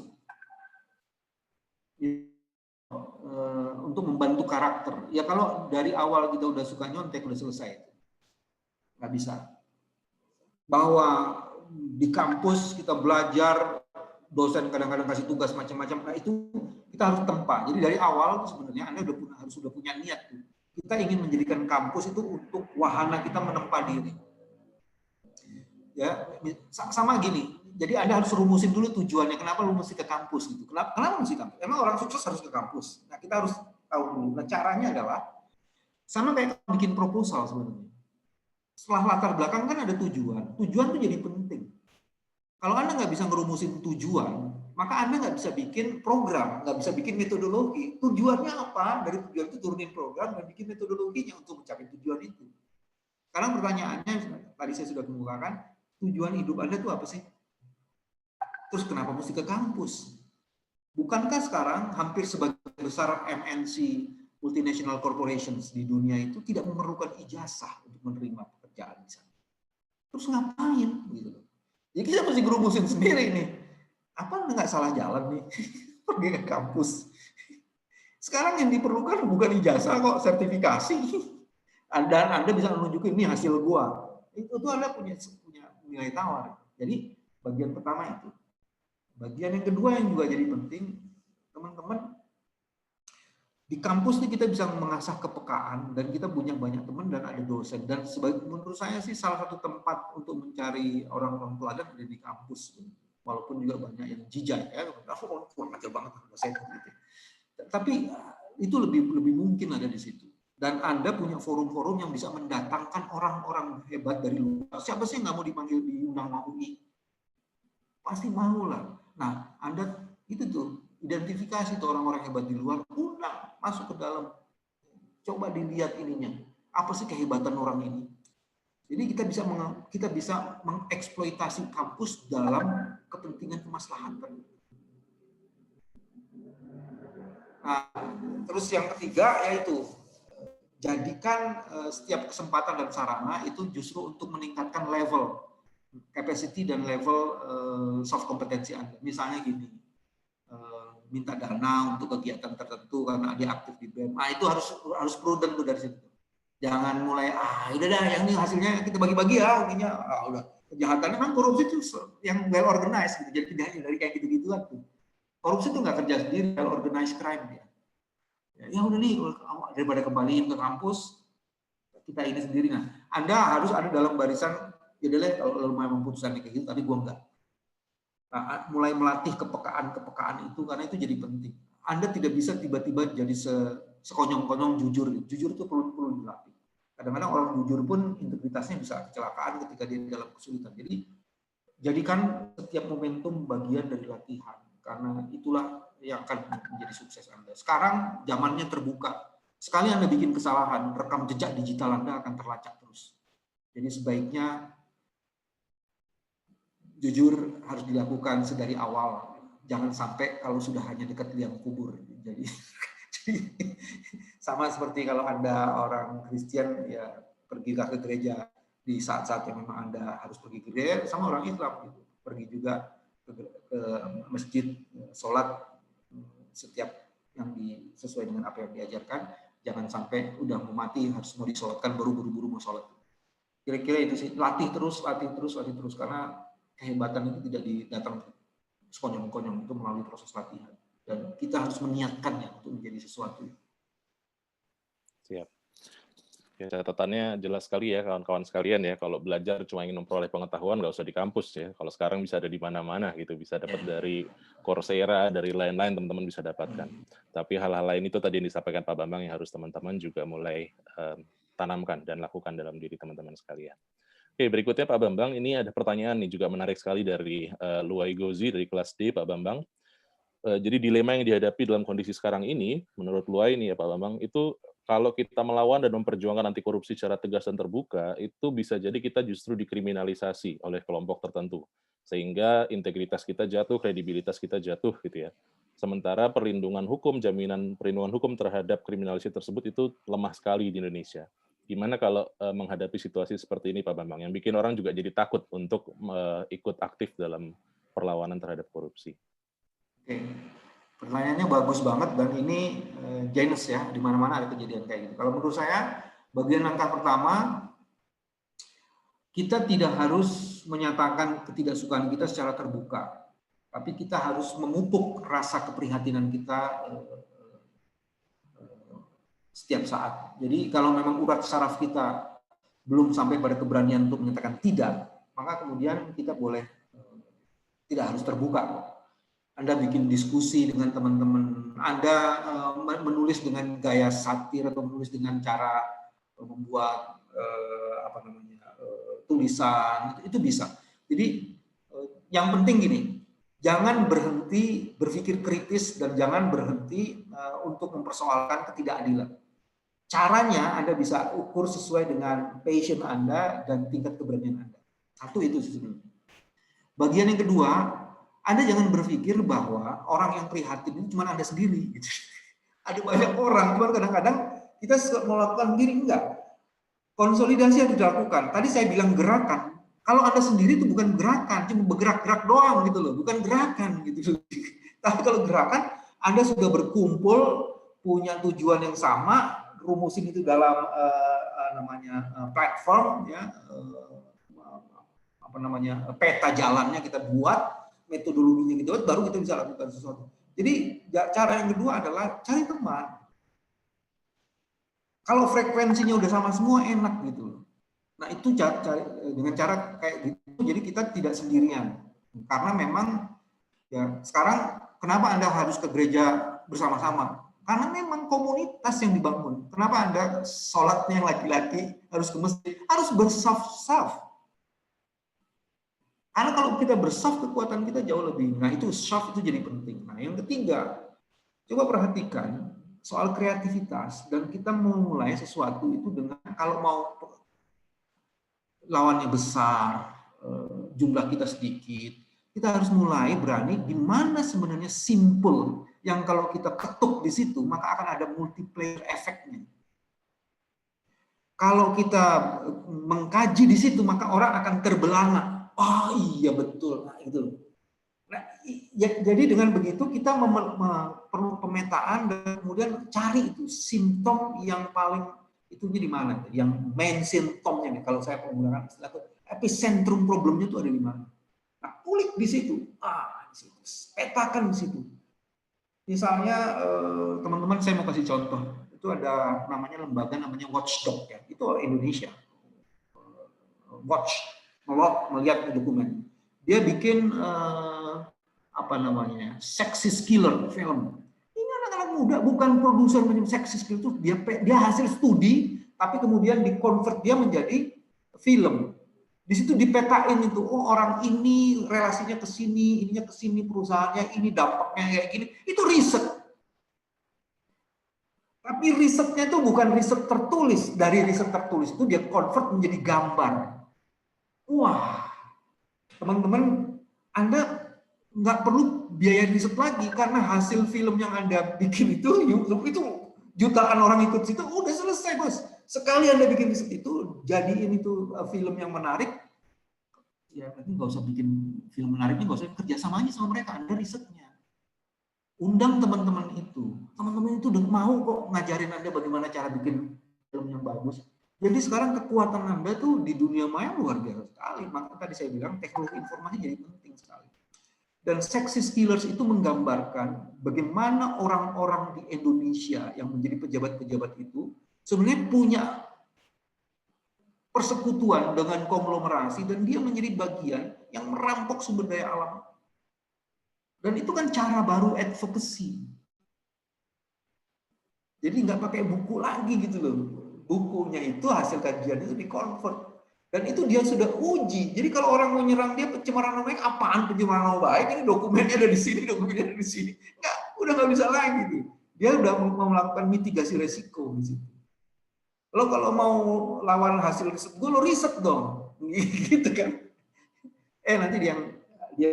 untuk membantu karakter. Ya kalau dari awal kita udah suka nyontek udah selesai, nggak bisa. Bahwa di kampus kita belajar, dosen kadang-kadang kasih tugas macam-macam, nah itu kita harus tempa. Jadi dari awal sebenarnya Anda sudah punya niat tuh. Kita ingin menjadikan kampus itu untuk wahana kita menempa diri. Ya, sama gini. Jadi Anda harus rumusin dulu tujuannya, kenapa lu mesti ke kampus gitu. Kenapa mesti kampus? Emang orang sukses harus ke kampus. Nah, kita harus tahu dulu. Nah, caranya adalah sama kayak bikin proposal sebenarnya. Setelah latar belakang kan ada tujuan. Tujuan itu jadi penting. Kalau Anda nggak bisa ngerumusin tujuan, maka Anda nggak bisa bikin program, nggak bisa bikin metodologi. Tujuannya apa? Dari tujuan itu turunin program dan bikin metodologinya untuk mencapai tujuan itu. Sekarang pertanyaannya, tadi saya sudah kemukakan, tujuan hidup Anda itu apa sih? Terus kenapa mesti ke kampus? Bukankah sekarang hampir sebagian besar MNC, multinational corporations di dunia itu tidak memerlukan ijazah untuk menerima pekerjaan di sana? Terus ngapain? Gitu. Jadi kita mesti gerumusin sendiri nih. Apa nggak salah jalan nih? Pergi ke kampus. Sekarang yang diperlukan bukan ijazah kok, sertifikasi. Dan Anda bisa menunjukin ini hasil gua. Itu tuh Anda punya nilai tawar. Jadi bagian pertama itu. Bagian yang kedua yang juga jadi penting, teman-teman, di kampus nih kita bisa mengasah kepekaan dan kita punya banyak teman dan ada dosen. Dan menurut saya sih salah satu tempat untuk mencari orang-orang teladan ada di kampus. Walaupun juga banyak yang jijai ya, kurang ajar banget dosen gitu. Tapi itu lebih mungkin ada di situ. Dan Anda punya forum-forum yang bisa mendatangkan orang-orang hebat dari luar. Siapa sih yang nggak mau dipanggil diundang sama UI? Pasti mau lah. Nah, Anda itu tuh identifikasi tuh orang-orang hebat di luar, undang masuk ke dalam. Coba dilihat ininya. Apa sih kehebatan orang ini? Jadi kita bisa mengeksploitasi kampus dalam kepentingan kemaslahatan. Nah, terus yang ketiga yaitu jadikan setiap kesempatan dan sarana itu justru untuk meningkatkan level capacity dan level soft kompetensi Anda. Misalnya gini, minta dana untuk kegiatan tertentu karena dia aktif di BEM. Itu harus prudent tuh dari situ. Jangan mulai udah dah yang ini hasilnya kita bagi-bagi ya, intinya udah kejahatan memang korupsi itu yang well organized gitu. Jadi tidak dari kayak gitu-gituan tuh. Korupsi itu nggak kerja sendiri, well organized crime dia. Ya udah nih daripada kembaliin ke kampus kita ini sendiri. Nah, Anda harus ada dalam barisan. Jadi kalau lo memang putusannya kayak gitu, tapi gue enggak. Nah, mulai melatih kepekaan itu karena itu jadi penting. Anda tidak bisa tiba-tiba jadi sekonyong-konyong jujur. Jujur itu perlu dilatih. Kadang-kadang orang jujur pun integritasnya bisa kecelakaan ketika dia dalam kesulitan. Jadi jadikan setiap momentum bagian dari latihan karena itulah yang akan menjadi sukses Anda. Sekarang zamannya terbuka. Sekali Anda bikin kesalahan, rekam jejak digital Anda akan terlacak terus. Jadi sebaiknya jujur harus dilakukan sedari awal. Jangan sampai kalau sudah hanya dekat liang kubur. Jadi sama seperti kalau Anda orang Kristen ya pergilah ke gereja di saat-saat yang memang Anda harus pergi ke gereja, sama orang Islam gitu. Pergi juga ke masjid, sholat setiap yang sesuai dengan apa yang diajarkan. Jangan sampai udah mau mati harus mau disolatkan baru buru-buru mau sholat. Kira-kira itu sih, latih terus karena kehebatan itu tidak datang sekonyong-konyong, itu melalui proses latihan dan kita harus meniatkannya untuk menjadi sesuatu. Siap. Ya, catatannya jelas sekali ya kawan-kawan sekalian ya, kalau belajar cuma ingin memperoleh pengetahuan nggak usah di kampus ya, kalau sekarang bisa ada di mana-mana gitu, bisa dapat dari Coursera, dari lain-lain teman-teman bisa dapatkan. Tapi hal-hal lain itu tadi yang disampaikan Pak Bambang yang harus teman-teman juga mulai tanamkan dan lakukan dalam diri teman-teman sekalian. Oke, berikutnya Pak Bambang, ini ada pertanyaan nih juga menarik sekali dari Luai Gozi dari kelas D, Pak Bambang. Jadi dilema yang dihadapi dalam kondisi sekarang ini, menurut Luai nih ya Pak Bambang, itu kalau kita melawan dan memperjuangkan anti korupsi secara tegas dan terbuka, itu bisa jadi kita justru dikriminalisasi oleh kelompok tertentu. Sehingga integritas kita jatuh, kredibilitas kita jatuh gitu ya. Sementara perlindungan hukum, jaminan perlindungan hukum terhadap kriminalisasi tersebut itu lemah sekali di Indonesia. Gimana kalau menghadapi situasi seperti ini Pak Bambang, yang bikin orang juga jadi takut untuk ikut aktif dalam perlawanan terhadap korupsi? Oke. Pertanyaannya bagus banget dan ini jenis ya, di mana-mana ada kejadian kayak gitu. Kalau menurut saya, bagian langkah pertama, kita tidak harus menyatakan ketidaksukaan kita secara terbuka, tapi kita harus memupuk rasa keprihatinan kita setiap saat. Jadi kalau memang urat saraf kita belum sampai pada keberanian untuk menyatakan tidak, maka kemudian kita boleh tidak harus terbuka. Anda bikin diskusi dengan teman-teman, Anda menulis dengan gaya satir atau menulis dengan cara membuat tulisan, itu bisa. Jadi yang penting gini, jangan berhenti berpikir kritis dan jangan berhenti untuk mempersoalkan ketidakadilan. Caranya Anda bisa ukur sesuai dengan passion Anda dan tingkat keberanian Anda. Satu itu sebenarnya. Bagian yang kedua, Anda jangan berpikir bahwa orang yang prihatin itu cuma Anda sendiri. Gitu. Ada banyak orang, cuma kadang-kadang kita melakukan sendiri, enggak. Konsolidasi yang dilakukan. Tadi saya bilang gerakan. Kalau Anda sendiri itu bukan gerakan, cuma bergerak-gerak doang gitu loh, bukan gerakan gitu. Tapi kalau gerakan, Anda sudah berkumpul, punya tujuan yang sama, rumusin itu dalam platform, ya, peta jalannya kita buat, metodologinya kita buat, baru kita bisa lakukan sesuatu. Jadi cara yang kedua adalah cari teman. Kalau frekuensinya udah sama semua enak gitu. Nah itu dengan cara kayak gitu, jadi kita tidak sendirian. Karena memang ya sekarang kenapa Anda harus ke gereja bersama-sama? Karena memang komunitas yang dibangun. Kenapa Anda sholatnya yang laki-laki harus ke masjid? Harus bersaf-saf. Karena kalau kita bersaf, kekuatan kita jauh lebih. Nah itu saf itu jadi penting. Nah yang ketiga, coba perhatikan soal kreativitas, dan kita memulai sesuatu itu dengan, kalau mau lawannya besar, jumlah kita sedikit, kita harus mulai berani di mana sebenarnya simple, yang kalau kita ketuk di situ maka akan ada multiplier efeknya. Kalau kita mengkaji di situ maka orang akan terbelanga. Oh iya betul, nah itu. Nah, jadi dengan begitu kita perlu pemetaan dan kemudian cari itu simptom yang paling itunya di mana, yang main simptomnya nih, kalau saya menggunakan istilah itu epicentrum problemnya itu ada di mana. Nah, kulik di situ, di situ, petakan di situ. Misalnya teman-teman, saya mau kasih contoh, itu ada namanya lembaga namanya Watchdog ya, itu Indonesia. Watch, melihat dokumen. Dia bikin sexist killer film. Ini anak-anak muda, bukan produser sexist killer, itu dia hasil studi, tapi kemudian dikonvert dia menjadi film. Di situ dipetain itu, oh orang ini relasinya ke sini, ininya ke sini, perusahaannya ini, dampaknya kayak gini. Itu riset. Tapi risetnya itu bukan riset tertulis. Dari riset tertulis itu dia convert menjadi gambar. Wah, teman-teman, Anda nggak perlu biaya riset lagi, karena hasil film yang Anda bikin itu, YouTube itu jutaan orang ikut situ, udah selesai bos. Sekali Anda bikin riset itu, jadiin itu film yang menarik, ya berarti nggak usah bikin film menariknya, nggak usah kerja sama aja sama mereka, Anda risetnya. Undang teman-teman itu udah mau kok ngajarin Anda bagaimana cara bikin film yang bagus. Jadi sekarang kekuatan Anda tuh di dunia maya luar biasa sekali. Maka tadi saya bilang teknologi informasi jadi penting sekali. Dan sexist killers itu menggambarkan bagaimana orang-orang di Indonesia yang menjadi pejabat-pejabat itu sebenarnya punya persekutuan dengan konglomerasi, dan dia menjadi bagian yang merampok sumber daya alam. Dan itu kan cara baru advocacy. Jadi nggak pakai buku lagi gitu loh. Bukunya itu hasil kajian itu di-convert. Dan itu dia sudah uji. Jadi kalau orang mau nyerang dia pencemaran nama baik, apaan pencemaran nama baik? Ini dokumennya ada di sini, dokumennya ada di sini. Nggak, udah nggak bisa lagi gitu. Dia udah mau melakukan mitigasi resiko di situ. Lo kalau mau lawan hasil riset gue, lo riset dong. Gitu kan. Nanti dia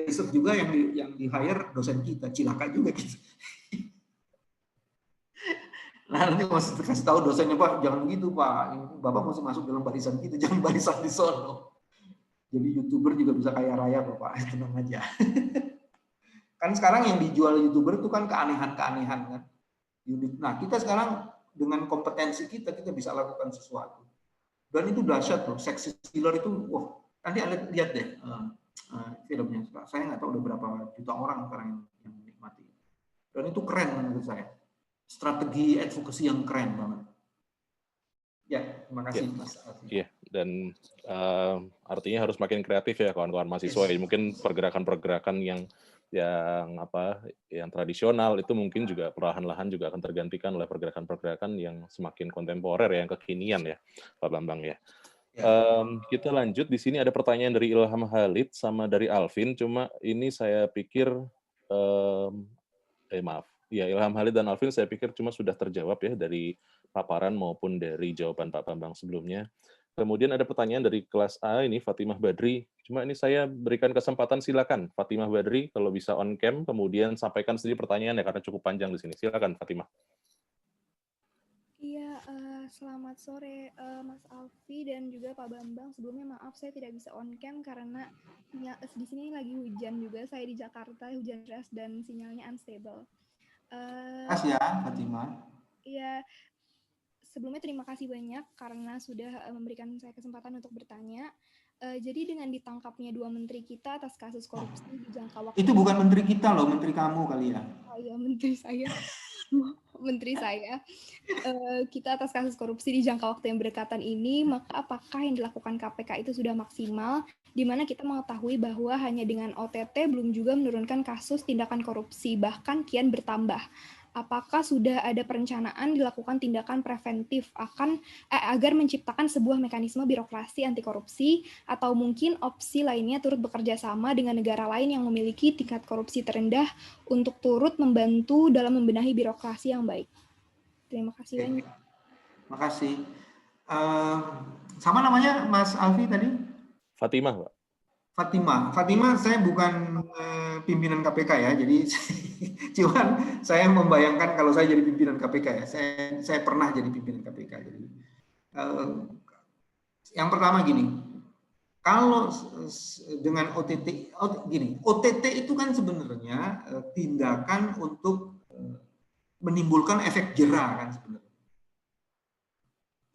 riset juga yang di hire dosen kita, cilaka juga gitu. Nah nanti masih kasih tahu dosennya, Pak, jangan gitu Pak, Bapak masih masuk dalam barisan kita, jangan barisan di sono. Jadi YouTuber juga bisa kaya raya kok Pak, tenang aja. Kan sekarang yang dijual YouTuber itu kan keanehan-keanehan kan. Nah kita sekarang dengan kompetensi kita bisa lakukan sesuatu. Dan itu dahsyat loh, sexist killer itu, wah nanti Anda lihat deh filmnya. Saya nggak tahu udah berapa juta orang sekarang yang menikmati. Dan itu keren menurut saya. Strategi advokasi yang keren banget. Ya, terima kasih Mas. Iya, dan artinya harus makin kreatif ya kawan-kawan mahasiswa. Yes. Mungkin pergerakan-pergerakan yang yang tradisional itu mungkin juga perlahan-lahan juga akan tergantikan oleh pergerakan-pergerakan yang semakin kontemporer ya, yang kekinian ya, Pak Bambang ya. Kita lanjut, di sini ada pertanyaan dari Ilham Halid sama dari Alvin, cuma ini saya pikir maaf. Ya, Ilham Halid dan Alvin saya pikir cuma sudah terjawab ya dari paparan maupun dari jawaban Pak Bambang sebelumnya. Kemudian ada pertanyaan dari kelas A ini, Fatimah Badri. Cuma ini saya berikan kesempatan, silakan Fatimah Badri kalau bisa on cam, kemudian sampaikan sendiri pertanyaannya karena cukup panjang di sini. Silakan Fatimah. Iya, selamat sore Mas Alfi dan juga Pak Bambang. Sebelumnya maaf saya tidak bisa on cam karena di sini lagi hujan juga. Saya di Jakarta, hujan deras dan sinyalnya unstable. Makasih ya, Fatimah. Iya, sebelumnya terima kasih banyak karena sudah memberikan saya kesempatan untuk bertanya. Jadi dengan ditangkapnya 2 menteri kita atas kasus korupsi di jangka waktu... Itu bukan menteri kita loh, menteri kamu kali ya. Oh iya, menteri saya. Menteri saya, kita atas kasus korupsi di jangka waktu yang berdekatan ini, maka apakah yang dilakukan KPK itu sudah maksimal, di mana kita mengetahui bahwa hanya dengan OTT belum juga menurunkan kasus tindakan korupsi, bahkan kian bertambah. Apakah sudah ada perencanaan dilakukan tindakan preventif agar menciptakan sebuah mekanisme birokrasi anti korupsi, atau mungkin opsi lainnya turut bekerja sama dengan negara lain yang memiliki tingkat korupsi terendah untuk turut membantu dalam membenahi birokrasi yang baik? Terima kasih banyak. Terima kasih. Sama namanya Mas Alfi tadi? Fatimah, Pak. Fatimah, saya bukan pimpinan KPK ya, jadi cuman saya membayangkan kalau saya jadi pimpinan KPK ya, saya pernah jadi pimpinan KPK. Jadi yang pertama gini, kalau dengan OTT itu kan sebenarnya tindakan untuk menimbulkan efek jera kan sebenarnya.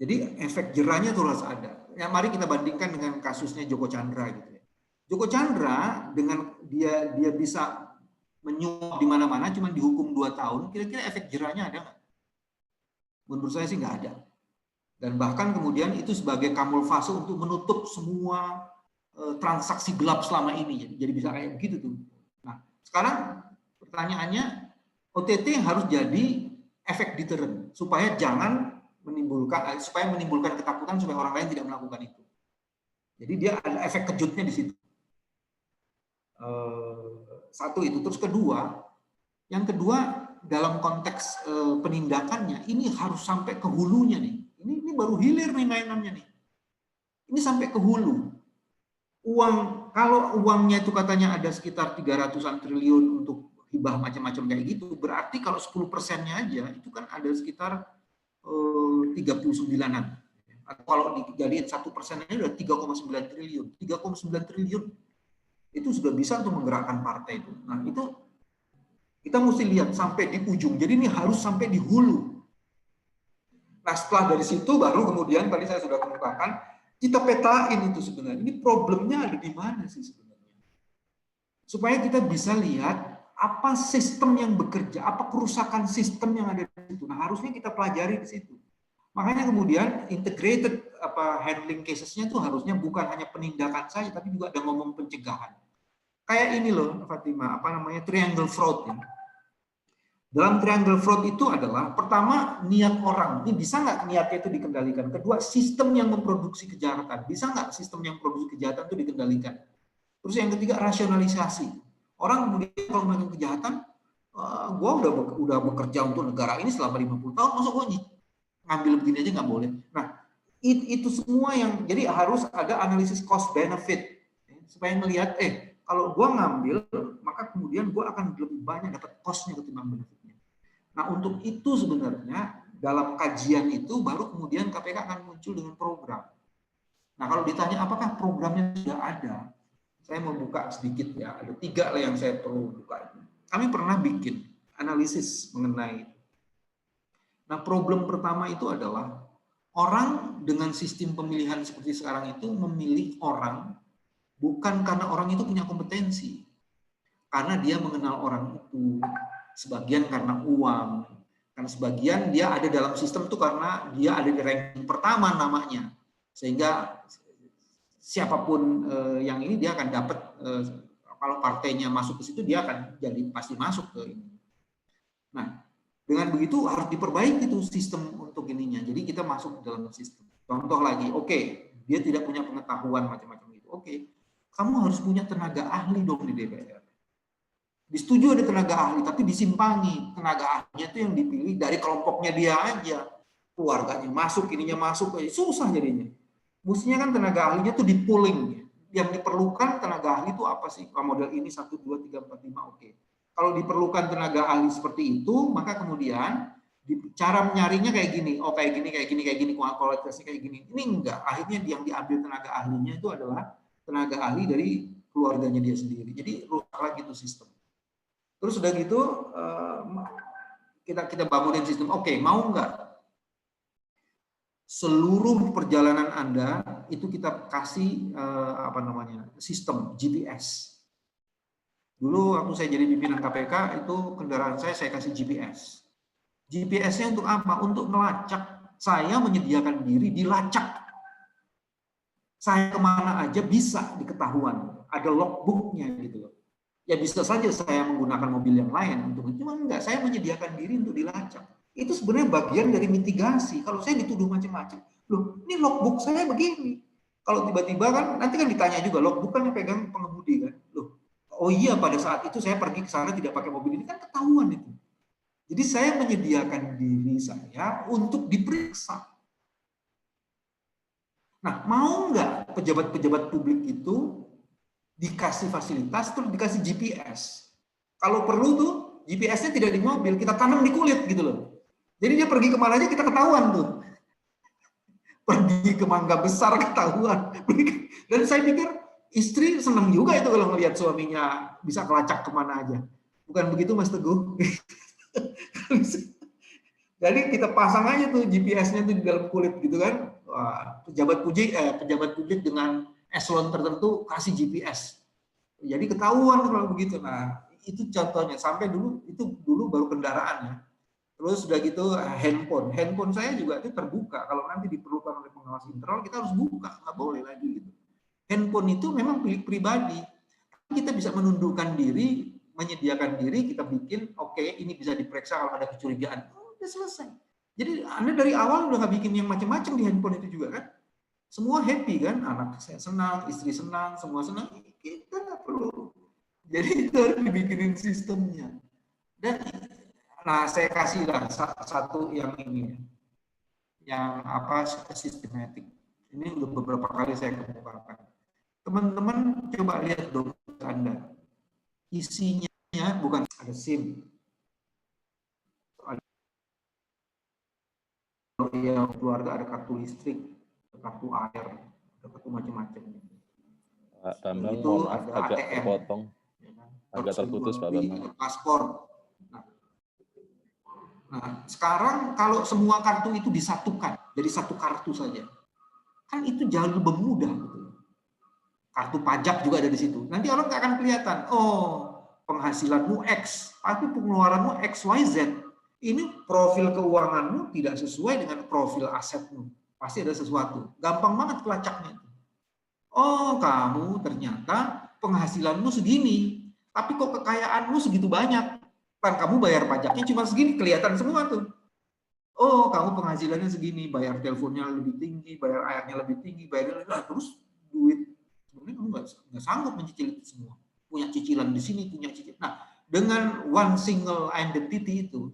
Jadi efek jerahnya itu harus ada. Ya, mari kita bandingkan dengan kasusnya Joko Chandra gitu ya. Joko Chandra dengan dia bisa menyuap di mana-mana cuma dihukum 2 tahun, kira-kira efek jerahnya ada nggak? Menurut saya sih nggak ada. Dan bahkan kemudian itu sebagai kamuflase untuk menutup semua transaksi gelap selama ini. Jadi bisa kayak begitu tuh. Nah, sekarang pertanyaannya, OTT harus jadi efek deterrent supaya menimbulkan ketakutan supaya orang lain tidak melakukan itu. Jadi dia ada efek kejutnya di situ. Satu itu. Terus yang kedua dalam konteks penindakannya ini harus sampai ke hulunya nih. Ini baru hilir nih mainannya nih. Ini sampai ke hulu. Kalau uangnya itu katanya ada sekitar 300-an triliun untuk hibah macam-macam kayak gitu, berarti kalau 10%-nya aja itu kan ada sekitar 39-an. Atau kalau dijadiin 1%-nya udah 3,9 triliun. 3,9 triliun itu sudah bisa untuk menggerakkan partai itu. Nah, itu kita mesti lihat sampai di ujung. Jadi ini harus sampai di hulu. Nah, setelah dari situ baru kemudian tadi saya sudah kemukakan, kita petain itu sebenarnya. Ini problemnya ada di mana sih sebenarnya? Supaya kita bisa lihat apa sistem yang bekerja, apa kerusakan sistem yang ada di situ. Nah, harusnya kita pelajari di situ. Makanya kemudian integrated handling cases-nya itu harusnya bukan hanya penindakan saja, tapi juga ada ngomong pencegahan. Kayak ini loh, Fatimah, triangle fraud ya. Dalam triangle fraud itu adalah pertama niat orang, ini bisa nggak niatnya itu dikendalikan. Kedua, sistem yang memproduksi kejahatan, bisa nggak sistem yang memproduksi kejahatan itu dikendalikan. Terus yang ketiga, rasionalisasi. Orang kemudian kalau melakukan kejahatan, gue udah bekerja untuk negara ini selama 50 tahun, masa gue ngambil begini aja nggak boleh. Nah, itu semua yang, jadi harus ada analisis cost benefit supaya melihat, kalau gue ngambil, maka kemudian gue akan lebih banyak dapat cost-nya ketimbang benefit-nya. Nah, untuk itu sebenarnya dalam kajian itu baru kemudian KPK akan muncul dengan program. Nah, kalau ditanya apakah programnya sudah ada, saya mau buka sedikit ya, ada 3 lah yang saya perlu buka. Kami pernah bikin analisis mengenai. Nah, problem pertama itu adalah orang dengan sistem pemilihan seperti sekarang itu memilih orang bukan karena orang itu punya kompetensi, karena dia mengenal orang itu, sebagian karena uang, karena sebagian dia ada dalam sistem itu karena dia ada di ranking pertama namanya, sehingga siapapun yang ini dia akan dapat kalau partainya masuk ke situ dia akan jadi pasti masuk ke ini. Nah, dengan begitu harus diperbaiki tuh sistem untuk ininya. Jadi kita masuk dalam sistem. Contoh lagi, oke, dia tidak punya pengetahuan macam-macam gitu. Oke, kamu harus punya tenaga ahli dong di DPR. Disetujui ada tenaga ahli, tapi disimpangi. Tenaga ahlinya itu yang dipilih dari kelompoknya dia aja. Keluarganya masuk, ininya masuk, susah jadinya. Mestinya kan tenaga ahlinya tuh di pooling. Yang diperlukan tenaga ahli itu apa sih? Model ini 1, 2, 3, 4, 5, oke. Kalau diperlukan tenaga ahli seperti itu, maka kemudian cara menyaringnya kayak gini. Oh, kayak gini, kualitasnya kayak gini. Ini enggak. Akhirnya yang diambil tenaga ahlinya itu adalah tenaga ahli dari keluarganya dia sendiri. Jadi rusak lagi itu sistem. Terus udah gitu kita bangunin sistem. Oke, mau enggak? Seluruh perjalanan Anda itu kita kasih sistem GPS. Dulu waktu saya jadi pimpinan KPK itu kendaraan saya kasih GPS. GPS-nya untuk apa? Untuk melacak. Saya menyediakan diri dilacak. Saya kemana aja bisa diketahuan. Ada logbooknya gitu loh. Ya bisa saja saya menggunakan mobil yang lain untuk itu, cuma enggak. Saya menyediakan diri untuk dilacak. Itu sebenarnya bagian dari mitigasi. Kalau saya dituduh macam-macam, loh ini logbook saya begini. Kalau tiba-tiba kan, nanti kan ditanya juga, logbook kan yang pegang pengemudi kan. Loh, oh iya pada saat itu saya pergi ke sana tidak pakai mobil ini, kan ketahuan itu. Jadi saya menyediakan diri saya untuk diperiksa. Nah, mau nggak pejabat-pejabat publik itu dikasih fasilitas, terus dikasih GPS? Kalau perlu tuh, GPS-nya tidak di mobil, kita tanam di kulit gitu loh. Jadi dia pergi kemana aja kita ketahuan tuh. Pergi ke Mangga Besar ketahuan. Dan saya pikir istri senang juga itu kalau melihat suaminya bisa kelacak kemana aja. Bukan begitu Mas Teguh? Jadi kita pasang aja tuh GPS-nya tuh di dalam kulit gitu kan. Wah, pejabat publik dengan eselon tertentu kasih GPS. Jadi ketahuan kalau begitu. Nah, itu contohnya. Sampai dulu baru kendaraan ya. Terus udah gitu handphone saya juga itu terbuka. Kalau nanti diperlukan oleh pengawas internal kita harus buka, nggak boleh lagi gitu. Handphone itu memang milik pribadi. Kita bisa menundukkan diri, menyediakan diri, kita bikin oke, ini bisa diperiksa kalau ada kecurigaan. Oh, udah selesai. Jadi Anda dari awal udah nggak bikin yang macam-macam di handphone itu juga kan. Semua happy kan, anak saya senang, istri senang, semua senang. Kita nggak perlu. Jadi itu harus dibikinin sistemnya. Dan nah, saya kasihlah satu yang ini, yang sistematik. Ini udah beberapa kali saya kemukakan. Teman-teman coba lihat dompet Anda. Isinya bukan ada SIM. Ada keluarga, ada kartu listrik, ada kartu air, ada kartu macam-macam. Pak Bambang, itu mohon maaf, ada agak ATM, terpotong, ya kan? agak terputus Pak Bambang. Paspor. Nah, sekarang kalau semua kartu itu disatukan dari satu kartu saja, kan itu jauh lebih mudah. Gitu. Kartu pajak juga ada di situ. Nanti orang nggak akan kelihatan. Oh, penghasilanmu X, tapi pengeluaranmu XYZ. Ini profil keuanganmu tidak sesuai dengan profil asetmu. Pasti ada sesuatu. Gampang banget pelacaknya. Oh, kamu ternyata penghasilanmu segini, tapi kok kekayaanmu segitu banyak. Kan kamu bayar pajaknya cuma segini, kelihatan semua tuh. Oh, kamu penghasilannya segini, bayar teleponnya lebih tinggi, bayar airnya lebih tinggi, terus duit. Sebenarnya kamu nggak sanggup mencicil itu semua. Punya cicilan di sini, punya cicilan. Nah, dengan one single identity itu,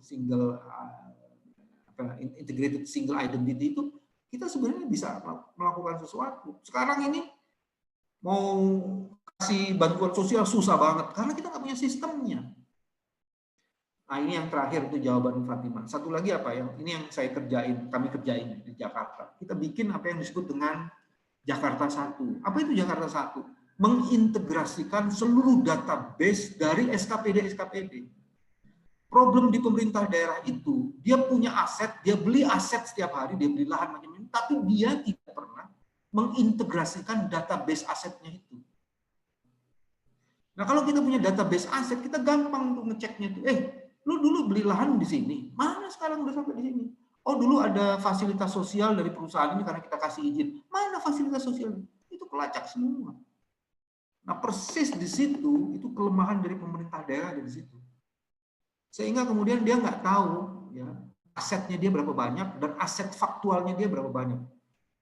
integrated single identity itu, kita sebenarnya bisa melakukan sesuatu. Sekarang ini mau kasih bantuan sosial susah banget karena kita nggak punya sistemnya. Nah, ini yang terakhir itu jawaban Fatimah. Satu lagi apa yang ini yang kami kerjain di Jakarta. Kita bikin apa yang disebut dengan Jakarta 1. Apa itu Jakarta 1? Mengintegrasikan seluruh database dari SKPD. Problem di pemerintah daerah itu, dia punya aset, dia beli aset setiap hari, dia beli lahan macam-macam, tapi dia tidak pernah mengintegrasikan database asetnya itu. Nah, kalau kita punya database aset, kita gampang untuk ngeceknya tuh. Lu dulu beli lahan di sini, mana sekarang udah sampai di sini? Oh, dulu ada fasilitas sosial dari perusahaan ini karena kita kasih izin. Mana fasilitas sosial? Itu kelacak semua. Nah, persis di situ itu kelemahan dari pemerintah daerah di situ. Sehingga kemudian dia nggak tahu ya asetnya dia berapa banyak dan aset faktualnya dia berapa banyak.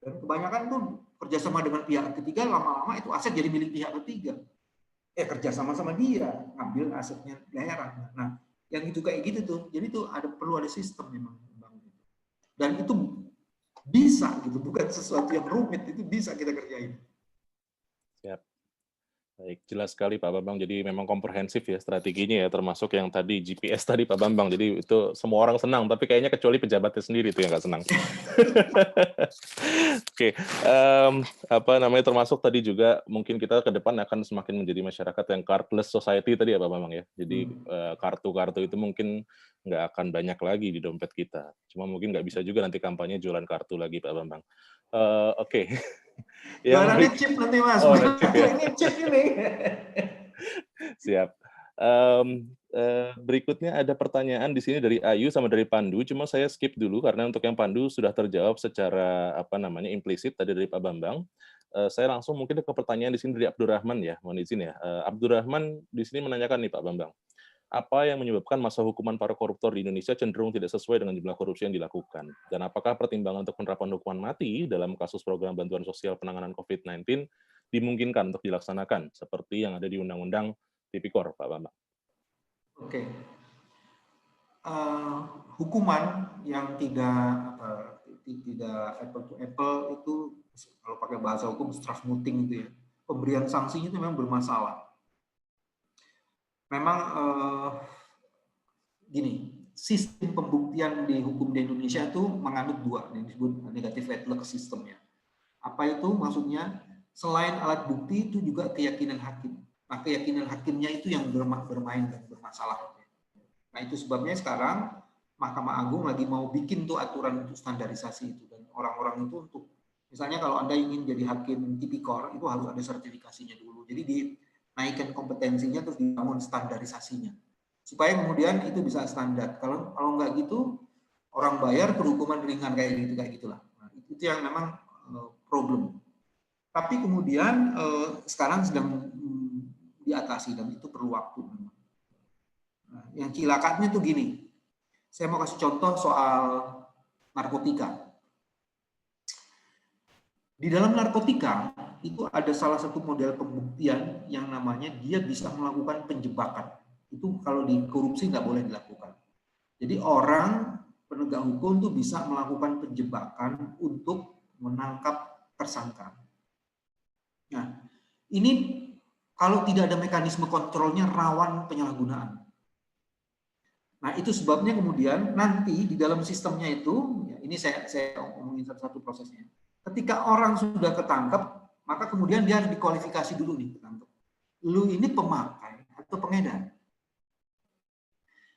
Dan kebanyakan tuh kerjasama dengan pihak ketiga, lama-lama itu aset jadi milik pihak ketiga. Kerjasama sama dia ngambil asetnya daerah. Nah, yang itu kayak gitu tuh. Jadi tuh perlu ada sistem memang. Dan itu bisa gitu, bukan sesuatu yang rumit, itu bisa kita kerjain. Siap. Baik, jelas sekali Pak Bambang. Jadi memang komprehensif ya strateginya ya, termasuk yang tadi GPS tadi Pak Bambang. Jadi itu semua orang senang, tapi kayaknya kecuali pejabatnya sendiri itu yang nggak senang. Oke, apa namanya, termasuk tadi juga mungkin kita ke depan akan semakin menjadi masyarakat yang cardless society tadi ya Pak Bambang ya. Jadi kartu-kartu itu mungkin nggak akan banyak lagi di dompet kita. Cuma mungkin nggak bisa juga nanti kampanye jualan kartu lagi Pak Bambang. Oke. Jualannya chip nanti Mas. Oh, chip ya. Ini chip ini. Siap. Berikutnya ada pertanyaan di sini dari Ayu sama dari Pandu, cuma saya skip dulu karena untuk yang Pandu sudah terjawab secara implisit tadi dari Pak Bambang. Saya langsung mungkin ke pertanyaan di sini dari Abdurrahman ya, mohon izin ya. Abdurrahman di sini menanyakan nih Pak Bambang, apa yang menyebabkan masa hukuman para koruptor di Indonesia cenderung tidak sesuai dengan jumlah korupsi yang dilakukan? Dan apakah pertimbangan untuk penerapan hukuman mati dalam kasus program bantuan sosial penanganan COVID-19 dimungkinkan untuk dilaksanakan seperti yang ada di Undang-Undang Tipikor, Pak Bambang? Oke. Hukuman yang tidak apple to apple itu kalau pakai bahasa hukum strafmuting itu ya. Pemberian sanksinya itu memang bermasalah. Memang gini, sistem pembuktian di hukum di Indonesia itu menganut dua yang disebut negative wedlock system ya. Apa itu maksudnya? Selain alat bukti itu juga keyakinan hakim. Nah, keyakinan hakimnya itu yang bermain dan bermasalah. Nah, itu sebabnya sekarang Mahkamah Agung lagi mau bikin tuh aturan untuk standarisasi itu, dan orang-orang itu untuk misalnya kalau Anda ingin jadi hakim tipikor itu harus ada sertifikasinya dulu. Jadi dinaikkan kompetensinya terus dibangun standarisasinya. Supaya kemudian itu bisa standar. Kalau nggak gitu orang bayar berhukuman ringan kayak gitulah. Nah, itu yang memang problem. Tapi kemudian sekarang sedang diatasi dan itu perlu waktu. Nah, yang cilakanya tuh gini. Saya mau kasih contoh soal narkotika. Di dalam narkotika itu ada salah satu model pembuktian yang namanya dia bisa melakukan penjebakan. Itu kalau di korupsi nggak boleh dilakukan. Jadi orang penegak hukum tuh bisa melakukan penjebakan untuk menangkap tersangka. Nah, ini kalau tidak ada mekanisme kontrolnya rawan penyalahgunaan. Nah, itu sebabnya kemudian nanti di dalam sistemnya itu, ya, ini saya omongin satu-satu prosesnya. Ketika orang sudah ketangkep, maka kemudian dia harus dikualifikasi dulu nih ketangkep. Lu ini pemakai atau pengedar?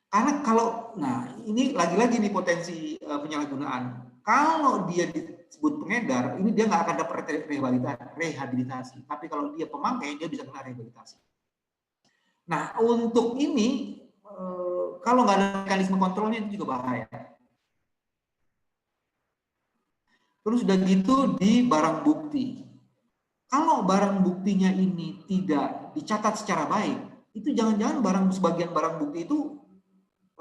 Karena kalau, nah ini lagi-lagi nih potensi penyalahgunaan. Kalau dia disebut pengedar, ini dia nggak akan dapat rehabilitasi. Tapi kalau dia pemakai, dia bisa kena rehabilitasi. Nah, untuk ini kalau nggak ada mekanisme kontrolnya itu juga bahaya. Terus udah gitu di barang bukti. Kalau barang buktinya ini tidak dicatat secara baik, itu jangan-jangan sebagian barang bukti itu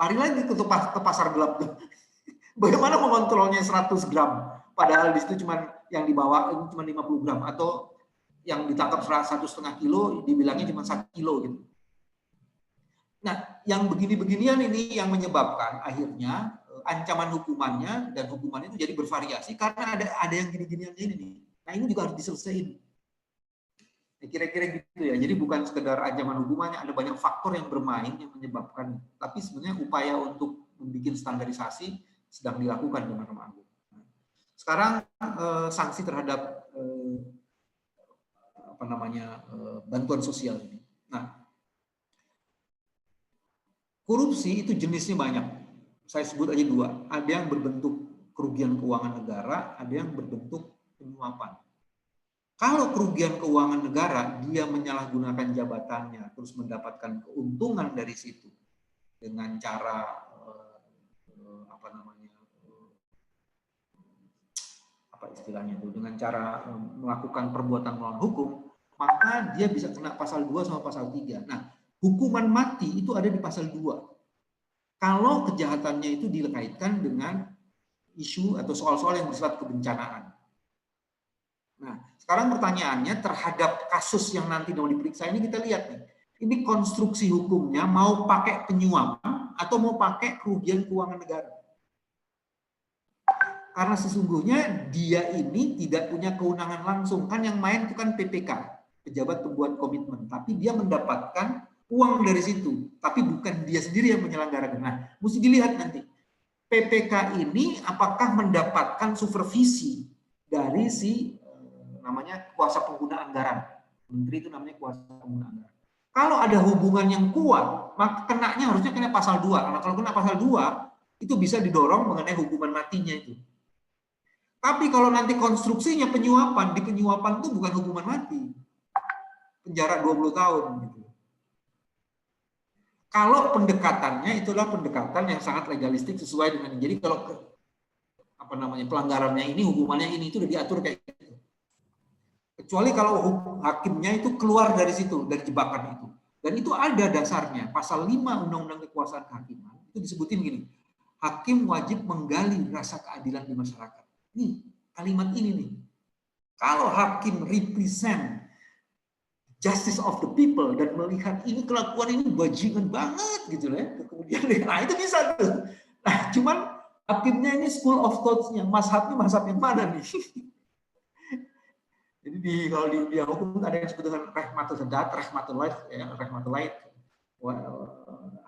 lari lagi ke pasar gelap tuh. Bagaimana mengontrolnya 100 gram? Padahal di situ cuma yang dibawa cuma 50 gram atau yang ditangkap 1,5 kilo dibilangnya cuma 1 kilo gitu. Nah, yang begini-beginian ini yang menyebabkan akhirnya ancaman hukumannya dan hukuman itu jadi bervariasi karena ada yang gini-ginian ini nih. Nah, ini juga harus diselesaikan. Kira-kira gitu ya. Jadi bukan sekedar ancaman hukumannya, ada banyak faktor yang bermain yang menyebabkan. Tapi sebenarnya upaya untuk membuat standarisasi sedang dilakukan di Mahkamah Agung. Sekarang sanksi terhadap bantuan sosial ini. Nah, korupsi itu jenisnya banyak. Saya sebut aja dua. Ada yang berbentuk kerugian keuangan negara, ada yang berbentuk penyuapan. Kalau kerugian keuangan negara, dia menyalahgunakan jabatannya, terus mendapatkan keuntungan dari situ dengan cara dengan cara melakukan perbuatan melawan hukum. maka dia bisa kena pasal 2 sama pasal 3. Nah, hukuman mati itu ada di pasal 2. Kalau kejahatannya itu dikaitkan dengan isu atau soal-soal yang bersifat kebencanaan. Nah, sekarang pertanyaannya terhadap kasus yang nanti mau diperiksa ini kita lihat nih. Ini konstruksi hukumnya mau pakai penyuapan atau mau pakai kerugian keuangan negara. Karena sesungguhnya dia ini tidak punya kewenangan langsung. Kan yang main itu kan PPK, pejabat pembuat komitmen. Tapi dia mendapatkan uang dari situ. Tapi bukan dia sendiri yang menyelenggarakan. Nah, mesti dilihat nanti. PPK ini apakah mendapatkan supervisi dari si namanya kuasa pengguna anggaran. Menteri itu namanya kuasa pengguna anggaran. Kalau ada hubungan yang kuat, maka kenanya harusnya kena pasal 2. Karena kalau kena pasal 2, itu bisa didorong mengenai hukuman matinya itu. Tapi kalau nanti konstruksinya penyuapan, di penyuapan itu bukan hukuman mati. Penjara 20 tahun. Gitu. Kalau pendekatannya, itulah pendekatan yang sangat legalistik sesuai dengan. Jadi kalau pelanggarannya ini, hukumannya ini, itu sudah diatur kayak gitu. Kecuali kalau hakimnya itu keluar dari situ, dari jebakan itu. Dan itu ada dasarnya. Pasal 5 Undang-Undang Kekuasaan Kehakiman, itu disebutin gini. Hakim wajib menggali rasa keadilan di masyarakat. Nih, kalimat ini nih. Kalau hakim represent justice of the people dan melihat ini kelakuan ini bajingan banget gitu ya. Kemudian nah itu bisa tuh. Nah, cuman hakimnya ini school of thoughts-nya, mazhab yang mana nih? Jadi kalau di hukum ada yang disebut dengan rehmatul sedat, rehmatul laid.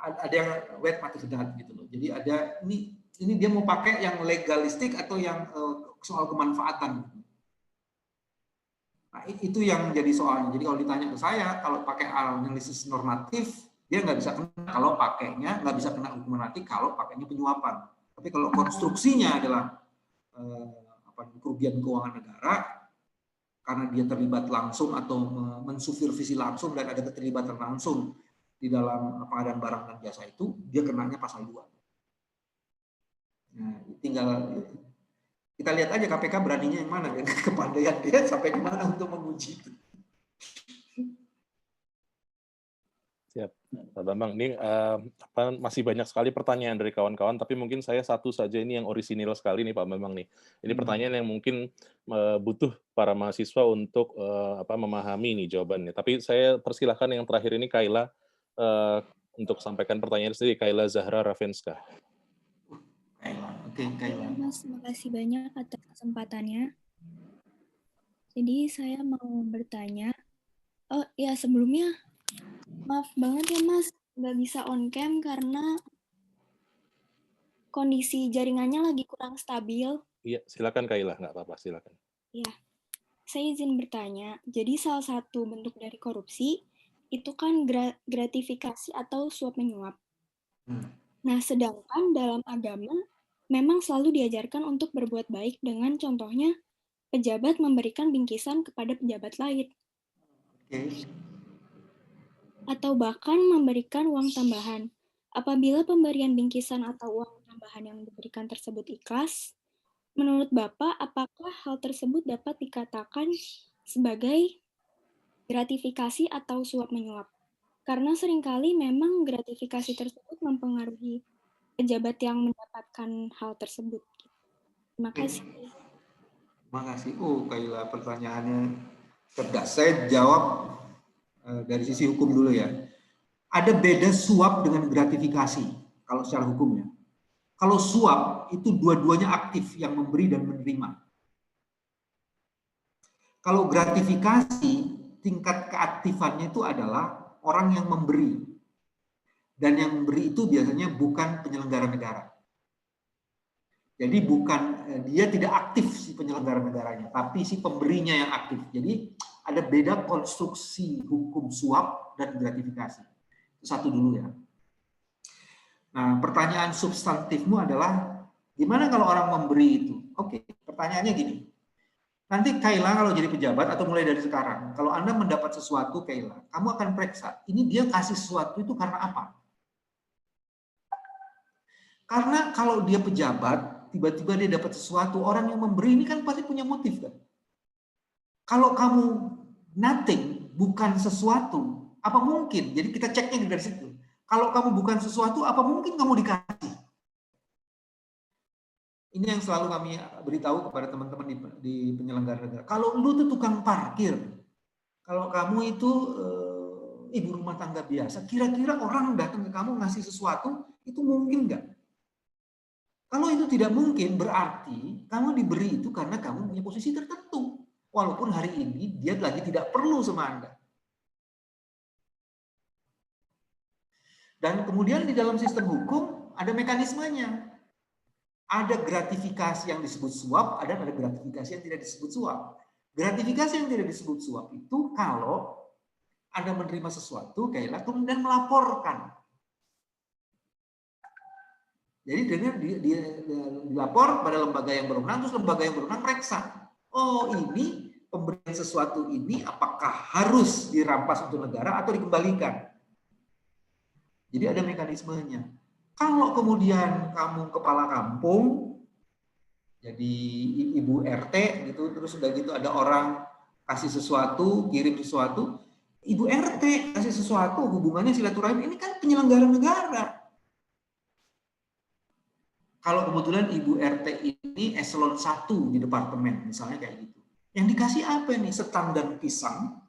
Ada yang wehmatul sedat gitu loh. Jadi ada ini dia mau pakai yang legalistik atau yang soal kemanfaatan. Nah, itu yang jadi soalnya. Jadi kalau ditanya ke saya, kalau pakai analisis normatif, dia nggak bisa kena kalau pakainya, nggak bisa kena hukuman mati kalau pakainya penyuapan. Tapi kalau konstruksinya adalah kerugian keuangan negara, karena dia terlibat langsung atau mensupervisi langsung dan ada keterlibatan langsung di dalam pengadaan barang dan jasa itu, dia kenanya pasal 2. Nah, tinggal kita lihat aja KPK beraninya yang mana, kepandaian dia sampai kemana untuk menguji itu. Siap, Pak Bambang. Ini masih banyak sekali pertanyaan dari kawan-kawan, tapi mungkin saya satu saja ini yang orisinil sekali nih Pak Bambang nih. Ini pertanyaan yang mungkin butuh para mahasiswa untuk memahami nih jawabannya. Tapi saya persilahkan yang terakhir ini Kayla untuk sampaikan pertanyaan sendiri, Kayla Zahra Ravenska. Oke, Mas, terima kasih banyak atas kesempatannya. Jadi saya mau bertanya, sebelumnya maaf banget ya Mas, nggak bisa on cam karena kondisi jaringannya lagi kurang stabil. Iya, silakan Kayla, nggak apa-apa, silakan. Ya, saya izin bertanya. Jadi salah satu bentuk dari korupsi itu kan gratifikasi atau suap menyuap. Nah, sedangkan dalam agama memang selalu diajarkan untuk berbuat baik dengan contohnya pejabat memberikan bingkisan kepada pejabat lain. Atau bahkan memberikan uang tambahan. Apabila pemberian bingkisan atau uang tambahan yang diberikan tersebut ikhlas, menurut Bapak, apakah hal tersebut dapat dikatakan sebagai gratifikasi atau suap menyuap? Karena seringkali memang gratifikasi tersebut mempengaruhi pejabat yang mendapatkan hal tersebut. Terima kasih. Terima kasih. Kayla, pertanyaannya cerdas. Saya jawab dari sisi hukum dulu ya. Ada beda suap dengan gratifikasi kalau secara hukumnya. Kalau suap itu dua-duanya aktif, yang memberi dan menerima. Kalau gratifikasi, tingkat keaktifannya itu adalah orang yang memberi. Dan yang memberi itu biasanya bukan penyelenggara negara. Jadi dia tidak aktif si penyelenggara negaranya, tapi si pemberinya yang aktif. Jadi ada beda konstruksi hukum suap dan gratifikasi. Itu satu dulu ya. Nah, pertanyaan substantifmu adalah gimana kalau orang memberi itu? Oke, pertanyaannya gini. Nanti Kayla kalau jadi pejabat atau mulai dari sekarang, kalau Anda mendapat sesuatu Kayla, kamu akan periksa, ini dia kasih sesuatu itu karena apa? Karena kalau dia pejabat, tiba-tiba dia dapat sesuatu, orang yang memberi ini kan pasti punya motif kan? Kalau kamu nothing, bukan sesuatu, apa mungkin? Jadi kita ceknya dari situ. Kalau kamu bukan sesuatu, apa mungkin kamu dikasih? Ini yang selalu kami beritahu kepada teman-teman di penyelenggara negara. Kalau lu tuh tukang parkir, kalau kamu itu ibu rumah tangga biasa, kira-kira orang datang ke kamu ngasih sesuatu, itu mungkin nggak? Kalau itu tidak mungkin, berarti kamu diberi itu karena kamu punya posisi tertentu. Walaupun hari ini dia lagi tidak perlu sama Anda. Dan kemudian di dalam sistem hukum ada mekanismenya. Ada gratifikasi yang disebut suap, ada gratifikasi yang tidak disebut suap. Gratifikasi yang tidak disebut suap itu kalau Anda menerima sesuatu, kayak kemudian melaporkan. Jadi dia dilapor pada lembaga yang berwenang, terus lembaga yang berwenang periksa. Oh, ini pemberian sesuatu ini apakah harus dirampas untuk negara atau dikembalikan? Jadi ada mekanismenya. Kalau kemudian kamu kepala kampung, jadi ibu RT gitu, terus udah gitu ada orang kasih sesuatu, kirim sesuatu, ibu RT kasih sesuatu, hubungannya silaturahim, ini kan penyelenggara negara. Kalau kebetulan ibu RT ini eselon 1 di departemen, misalnya kayak gitu. Yang dikasih apa nih? Setandan pisang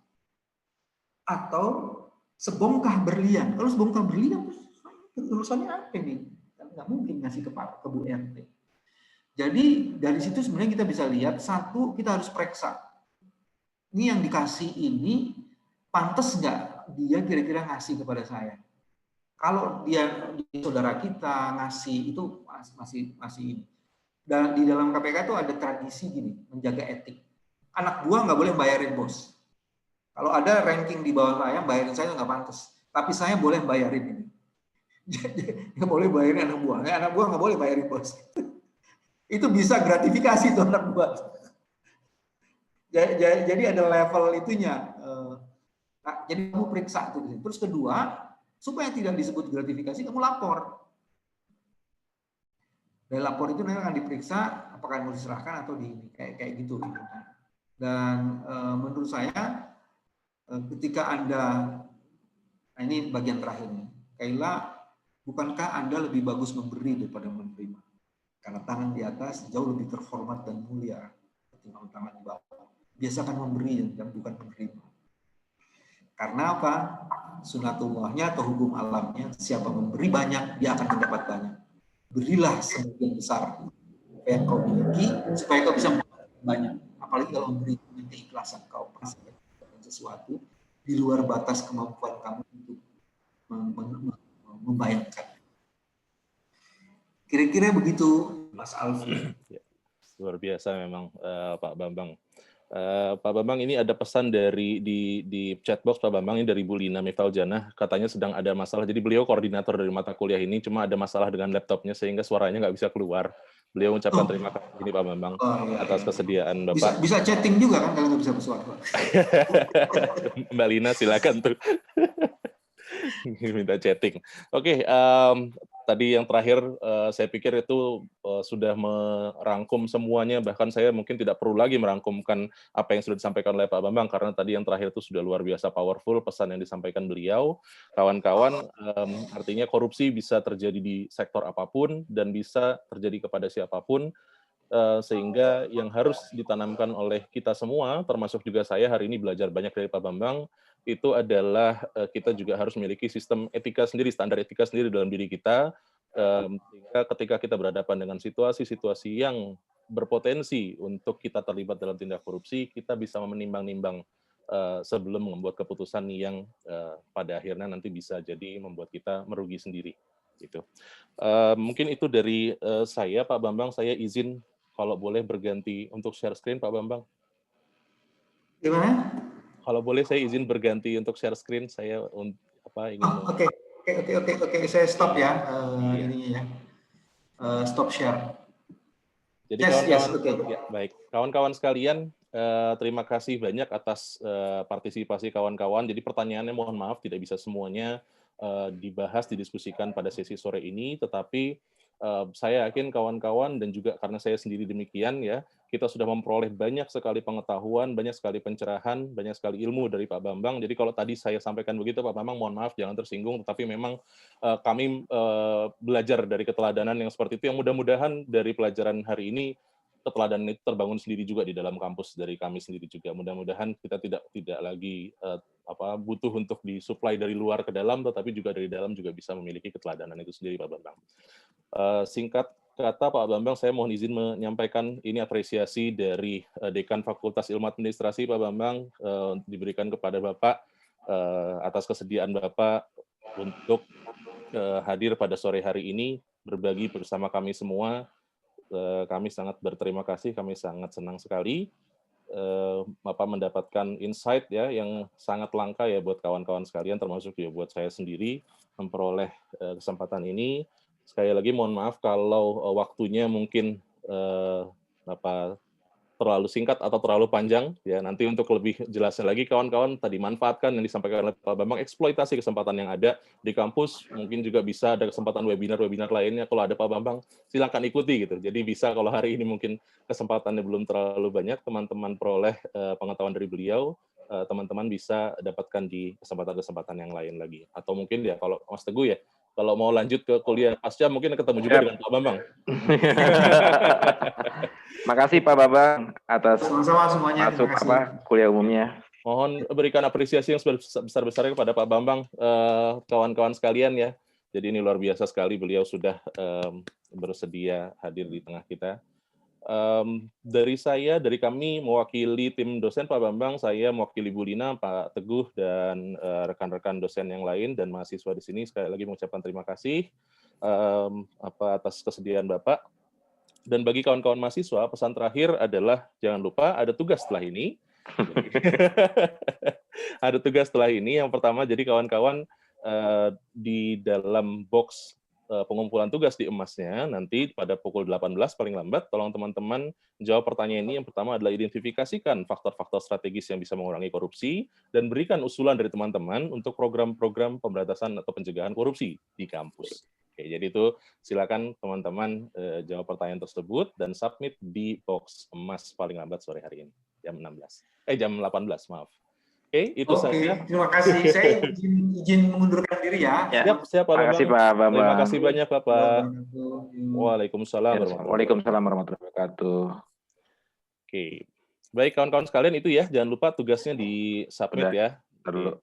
atau sebongkah berlian. Kalau sebongkah berlian, urusannya apa nih? Nggak mungkin ngasih ke Bu RT. Jadi dari situ sebenarnya kita bisa lihat, satu, kita harus periksa. Ini yang dikasih ini, pantas nggak dia kira-kira ngasih kepada saya? Kalau dia saudara kita ngasih, itu masih ini. Dan di dalam KPK itu ada tradisi gini, menjaga etik. Anak buah nggak boleh bayarin bos. Kalau ada ranking di bawah saya, bayarin saya nggak pantas. Tapi saya boleh bayarin ini. Nggak boleh bayarin anak buah. Anak buah nggak boleh bayarin bos. Itu bisa gratifikasi tuh anak buah. Jadi ada level itunya. Jadi kamu periksa itu. Terus kedua, supaya tidak disebut gratifikasi, kamu lapor. Dan lapor itu nanti akan diperiksa apakah mau diserahkan atau di kayak gitu. Dan menurut saya ketika Anda, nah ini bagian terakhir nih, Kaila, bukankah Anda lebih bagus memberi daripada menerima? Karena tangan di atas jauh lebih terhormat dan mulia ketimbang tangan di bawah. Biasakan memberi dan bukan menerima. Karena apa? Sunatullahnya atau hukum alamnya, siapa memberi banyak, dia akan mendapat banyak. Berilah sebagian besar apa yang kau miliki, supaya kau bisa mendapat banyak. Apalagi kalau memberi dengan keikhlasan, kau pasti mendapatkan sesuatu di luar batas kemampuan kamu untuk membayangkan. Kira-kira begitu, Mas Alfi. Luar biasa memang, Pak Bambang. Pak Bambang, ini ada pesan dari di chatbox Pak Bambang, ini dari Bu Lina Miftaljana, katanya sedang ada masalah. Jadi beliau koordinator dari mata kuliah ini, cuma ada masalah dengan laptopnya sehingga suaranya nggak bisa keluar. Beliau mengucapkan terima kasih ini Pak Bambang atas kesediaan Bapak. Bisa chatting juga kan kalau nggak bisa bersuara. Mbak Lina silakan tuh. Minta chatting. Oke, tadi yang terakhir saya pikir itu sudah merangkum semuanya, bahkan saya mungkin tidak perlu lagi merangkumkan apa yang sudah disampaikan oleh Pak Bambang, karena tadi yang terakhir itu sudah luar biasa powerful pesan yang disampaikan beliau. Kawan-kawan, artinya korupsi bisa terjadi di sektor apapun dan bisa terjadi kepada siapapun, sehingga yang harus ditanamkan oleh kita semua, termasuk juga saya hari ini belajar banyak dari Pak Bambang, itu adalah kita juga harus memiliki sistem etika sendiri, standar etika sendiri dalam diri kita, sehingga ketika kita berhadapan dengan situasi-situasi yang berpotensi untuk kita terlibat dalam tindak korupsi, kita bisa menimbang-nimbang sebelum membuat keputusan yang pada akhirnya nanti bisa jadi membuat kita merugi sendiri. Gitu. Mungkin itu dari saya, Pak Bambang. Saya izin kalau boleh berganti untuk share screen, Pak Bambang. Gimana? Kalau boleh saya izin berganti untuk share screen, saya ingin. Oke, saya stop ya ininya ya. Stop share. Jadi kawan-kawan, ya, baik, kawan-kawan sekalian, terima kasih banyak atas partisipasi kawan-kawan. Jadi pertanyaannya mohon maaf tidak bisa semuanya dibahas, didiskusikan pada sesi sore ini, tetapi Saya yakin kawan-kawan dan juga karena saya sendiri demikian ya, kita sudah memperoleh banyak sekali pengetahuan, banyak sekali pencerahan, banyak sekali ilmu dari Pak Bambang. Jadi kalau tadi saya sampaikan begitu Pak Bambang, mohon maaf jangan tersinggung, tetapi memang kami belajar dari keteladanan yang seperti itu, yang mudah-mudahan dari pelajaran hari ini keteladanan itu terbangun sendiri juga di dalam kampus dari kami sendiri juga. Mudah-mudahan kita tidak lagi butuh untuk disuplai dari luar ke dalam, tetapi juga dari dalam juga bisa memiliki keteladanan itu sendiri, Pak Bambang. Singkat kata Pak Bambang, saya mohon izin menyampaikan ini apresiasi dari Dekan Fakultas Ilmu Administrasi, Pak Bambang, diberikan kepada Bapak atas kesediaan Bapak untuk hadir pada sore hari ini, berbagi bersama kami semua. Kami sangat berterima kasih, kami sangat senang sekali Bapak mendapatkan insight ya yang sangat langka ya buat kawan-kawan sekalian, termasuk ya buat saya sendiri memperoleh kesempatan ini. Sekali lagi mohon maaf kalau waktunya mungkin terlalu singkat atau terlalu panjang ya. Nanti untuk lebih jelasnya lagi kawan-kawan tadi manfaatkan yang disampaikan oleh Pak Bambang, eksploitasi kesempatan yang ada di kampus. Mungkin juga bisa ada kesempatan webinar-webinar lainnya. Kalau ada Pak Bambang silakan ikuti gitu. Jadi bisa kalau hari ini mungkin kesempatannya belum terlalu banyak, teman-teman peroleh pengetahuan dari beliau, teman-teman bisa dapatkan di kesempatan-kesempatan yang lain lagi. Atau mungkin ya kalau Mas Teguh ya, kalau mau lanjut ke kuliah pasca mungkin ketemu juga dengan Pak Bambang. Makasih Pak Bambang atas Sama-sama semuanya. masuk kuliah umumnya. Mohon berikan apresiasi yang sebesar-besarnya kepada Pak Bambang, kawan-kawan sekalian ya. Jadi ini luar biasa sekali beliau sudah bersedia hadir di tengah kita. Dari kami mewakili tim dosen Pak Bambang, saya mewakili Bu Lina, Pak Teguh, dan rekan-rekan dosen yang lain dan mahasiswa di sini sekali lagi mengucapkan terima kasih atas kesediaan Bapak. Dan bagi kawan-kawan mahasiswa, pesan terakhir adalah jangan lupa ada tugas setelah ini. Ada tugas setelah ini. Yang pertama, jadi kawan-kawan di dalam box pengumpulan tugas di emasnya, nanti pada pukul 18 paling lambat, tolong teman-teman jawab pertanyaan ini. Yang pertama adalah identifikasikan faktor-faktor strategis yang bisa mengurangi korupsi, dan berikan usulan dari teman-teman untuk program-program pemberantasan atau pencegahan korupsi di kampus. Oke, jadi itu silakan teman-teman jawab pertanyaan tersebut dan submit di box emas paling lambat sore hari ini, jam 18, maaf. Oke, itu saja. Terima kasih. Saya izin mengundurkan diri ya. Siap, Pak Bambang. Terima kasih Pak Bambang. Terima kasih banyak, Bapak. Waalaikumsalam warahmatullahi wabarakatuh. Oke. Baik, kawan-kawan sekalian itu ya. Jangan lupa tugasnya di submit ya. Dulu.